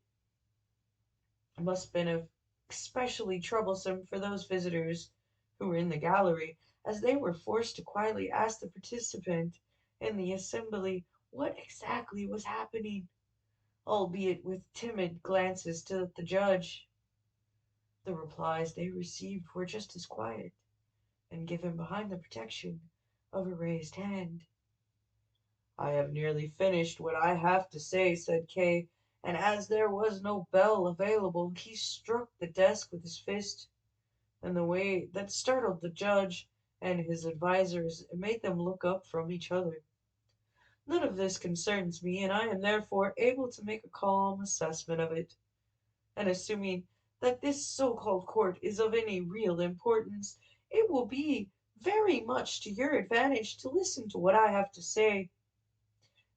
It must have been especially troublesome for those visitors who were in the gallery, as they were forced to quietly ask the participant in the assembly what exactly was happening, albeit with timid glances to the judge. The replies they received were just as quiet, and given behind the protection of a raised hand. "I have nearly finished what I have to say," said Kay, and as there was no bell available, he struck the desk with his fist in the way that startled the judge and his advisers and made them look up from each other. None of this concerns me, and I am therefore able to make a calm assessment of it. And assuming that this so-called court is of any real importance, it will be very much to your advantage to listen to what I have to say.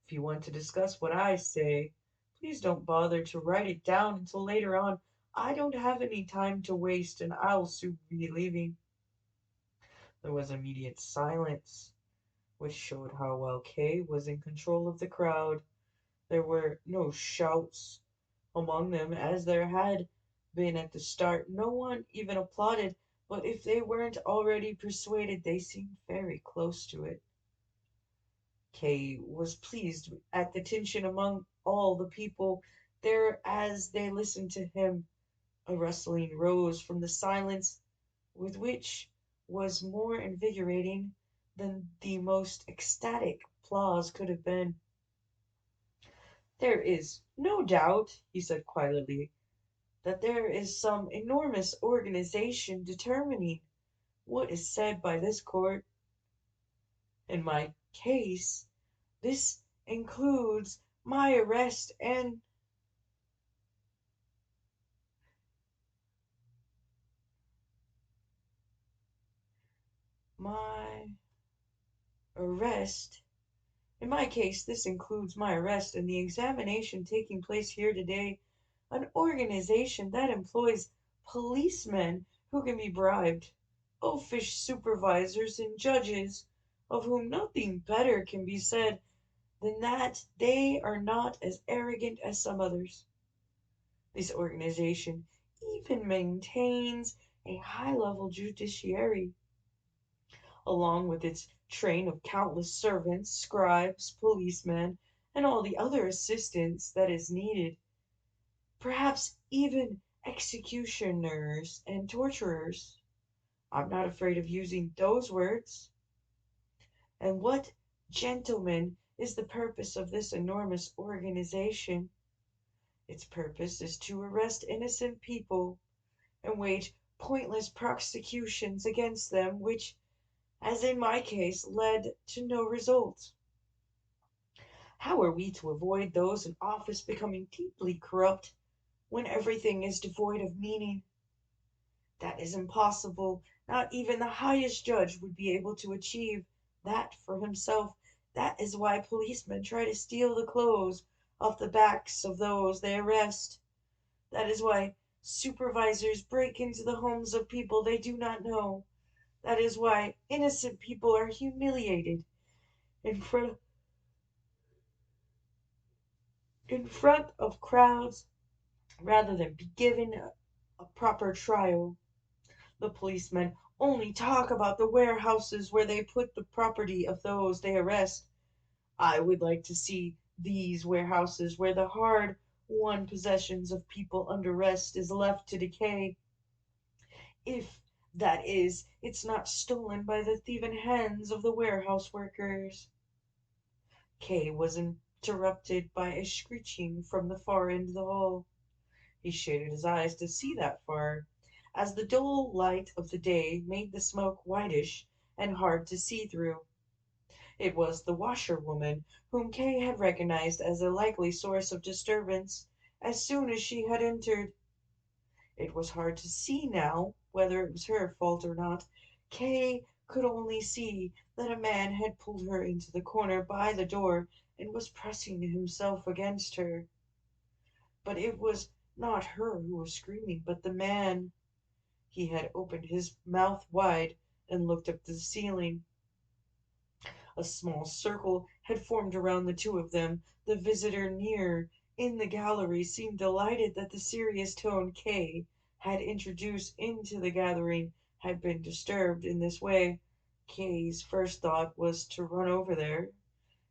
If you want to discuss what I say, please don't bother to write it down until later on. I don't have any time to waste, and I'll soon be leaving." There was immediate silence, which showed how well Kay was in control of the crowd. There were no shouts among them as there had been at the start. No one even applauded, but if they weren't already persuaded, they seemed very close to it. Kay was pleased at the tension among all the people there as they listened to him. A rustling rose from the silence, with which was more invigorating than the most ecstatic applause could have been. "There is no doubt," he said quietly, "that there is some enormous organization determining what is said by this court. In my case, this includes my arrest and my arrest. In my case, this includes my arrest and the examination taking place here today. An organization that employs policemen who can be bribed, oafish supervisors, and judges, of whom nothing better can be said than that they are not as arrogant as some others. This organization even maintains a high-level judiciary, along with its train of countless servants, scribes, policemen, and all the other assistance that is needed. Perhaps even executioners and torturers. I'm not afraid of using those words. And what, gentlemen, is the purpose of this enormous organization? Its purpose is to arrest innocent people and wage pointless prosecutions against them, which, as in my case, led to no result. How are we to avoid those in office becoming deeply corrupt when everything is devoid of meaning? That is impossible. Not even the highest judge would be able to achieve that for himself. That is why policemen try to steal the clothes off the backs of those they arrest. That is why supervisors break into the homes of people they do not know. That is why innocent people are humiliated in front of crowds rather than be given a proper trial. The policemen only talk about the warehouses where they put the property of those they arrest. I would like to see these warehouses where the hard-won possessions of people under arrest is left to decay. If, that is, it's not stolen by the thieving hands of the warehouse workers." Kay was interrupted by a screeching from the far end of the hall. He shaded his eyes to see that far. as the dull light of the day made the smoke whitish and hard to see through. It was the washerwoman, whom Kay had recognized as a likely source of disturbance as soon as she had entered. It was hard to see now whether it was her fault or not. Kay could only see that a man had pulled her into the corner by the door and was pressing himself against her. But it was not her who was screaming, but the man. He had opened his mouth wide and looked up at the ceiling. A small circle had formed around the two of them. The visitor near in the gallery seemed delighted that the serious tone Kay had introduced into the gathering had been disturbed in this way. Kay's first thought was to run over there,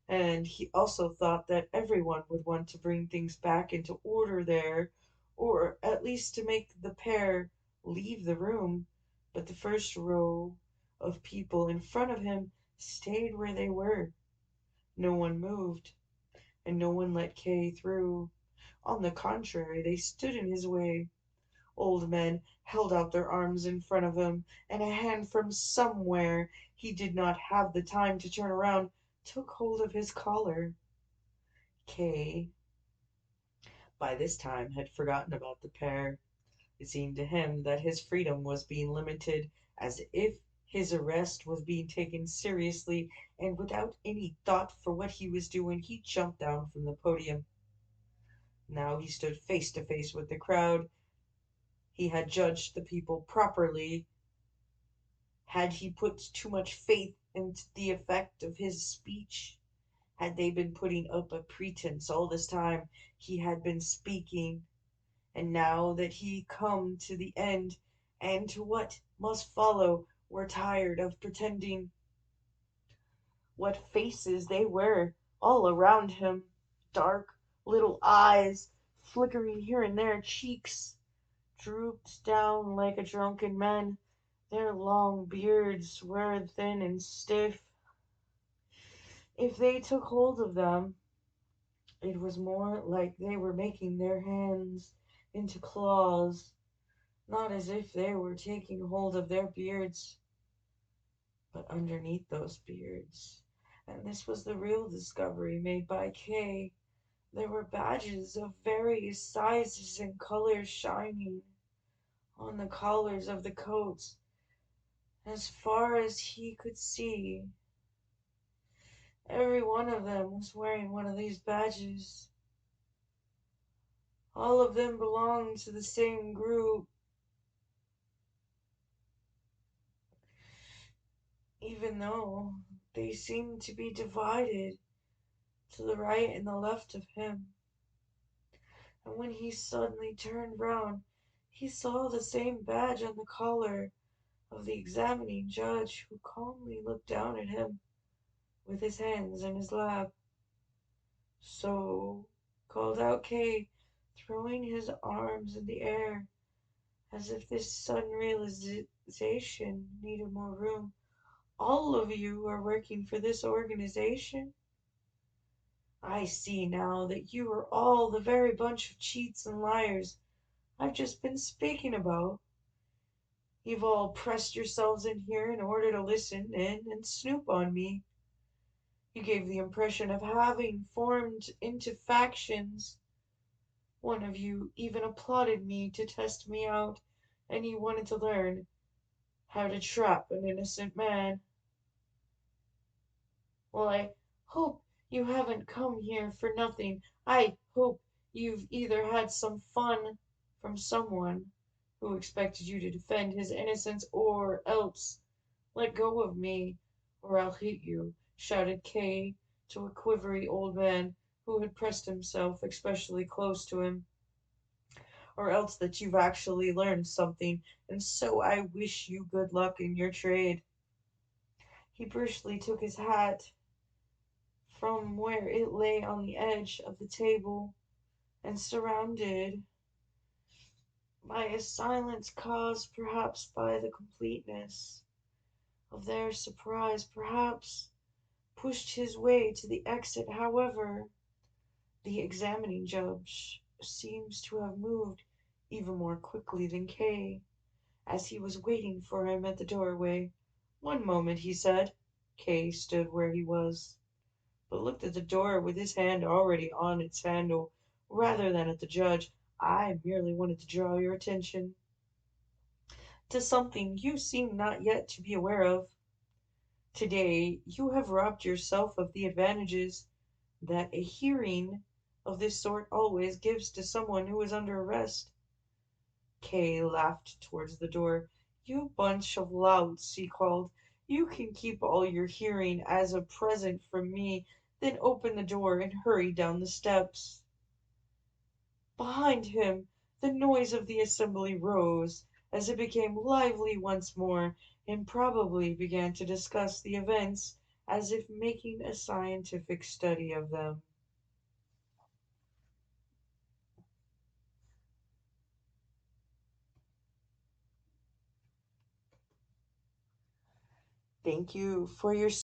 and he also thought that everyone would want to bring things back into order there, or at least to make the pair leave the room. But the first row of people in front of him stayed where they were. No one moved, and no one let Kay through. On the contrary, they stood in his way. Old men held out their arms in front of him, and a hand from somewhere he did not have the time to turn around took hold of his collar. Kay, by this time, had forgotten about the pair. It seemed to him that his freedom was being limited, as if his arrest was being taken seriously, and without any thought for what he was doing, he jumped down from the podium. Now he stood face to face with the crowd. He had judged the people properly. Had he put too much faith into the effect of his speech? Had they been putting up a pretense all this time he had been speaking? And now that he come to the end and to what must follow, were tired of pretending. What faces they were all around him! Dark little eyes, flickering here and there, cheeks drooped down like a drunken man. Their long beards were thin and stiff. If they took hold of them, it was more like they were making their hands into claws, not as if they were taking hold of their beards, but underneath those beards. And this was the real discovery made by Kay. There were badges of various sizes and colors shining on the collars of the coats. As far as he could see, every one of them was wearing one of these badges. All of them belonged to the same group, even though they seemed to be divided to the right and the left of him. And when he suddenly turned round, he saw the same badge on the collar of the examining judge, who calmly looked down at him with his hands in his lap. "So," called out Kay, throwing his arms in the air as if this sudden realization needed more room, "all of you are working for this organization? I see now that you are all the very bunch of cheats and liars I've just been speaking about. You've all pressed yourselves in here in order to listen in and snoop on me. You gave the impression of having formed into factions. One of you even applauded me to test me out, and you wanted to learn how to trap an innocent man. Well, I hope you haven't come here for nothing. I hope you've either had some fun from someone who expected you to defend his innocence, or else let go of me, or I'll hit you," shouted Kay to a quivery old man who had pressed himself especially close to him, "or else that you've actually learned something, and so I wish you good luck in your trade." He briskly took his hat from where it lay on the edge of the table, and surrounded by a silence caused perhaps by the completeness of their surprise, perhaps pushed his way to the exit. However, the examining judge seems to have moved even more quickly than Kay, as he was waiting for him at the doorway. "One moment," he said. Kay stood where he was, but looked at the door with his hand already on its handle, rather than at the judge. "I merely wanted to draw your attention to something you seem not yet to be aware of. Today you have robbed yourself of the advantages that a hearing of this sort always gives to someone who is under arrest." Kay laughed towards the door. "You bunch of louts," he called. "You can keep all your hearing as a present from me, then open the door and hurry down the steps." Behind him the noise of the assembly rose, as it became lively once more, and probably began to discuss the events as if making a scientific study of them. Thank you for your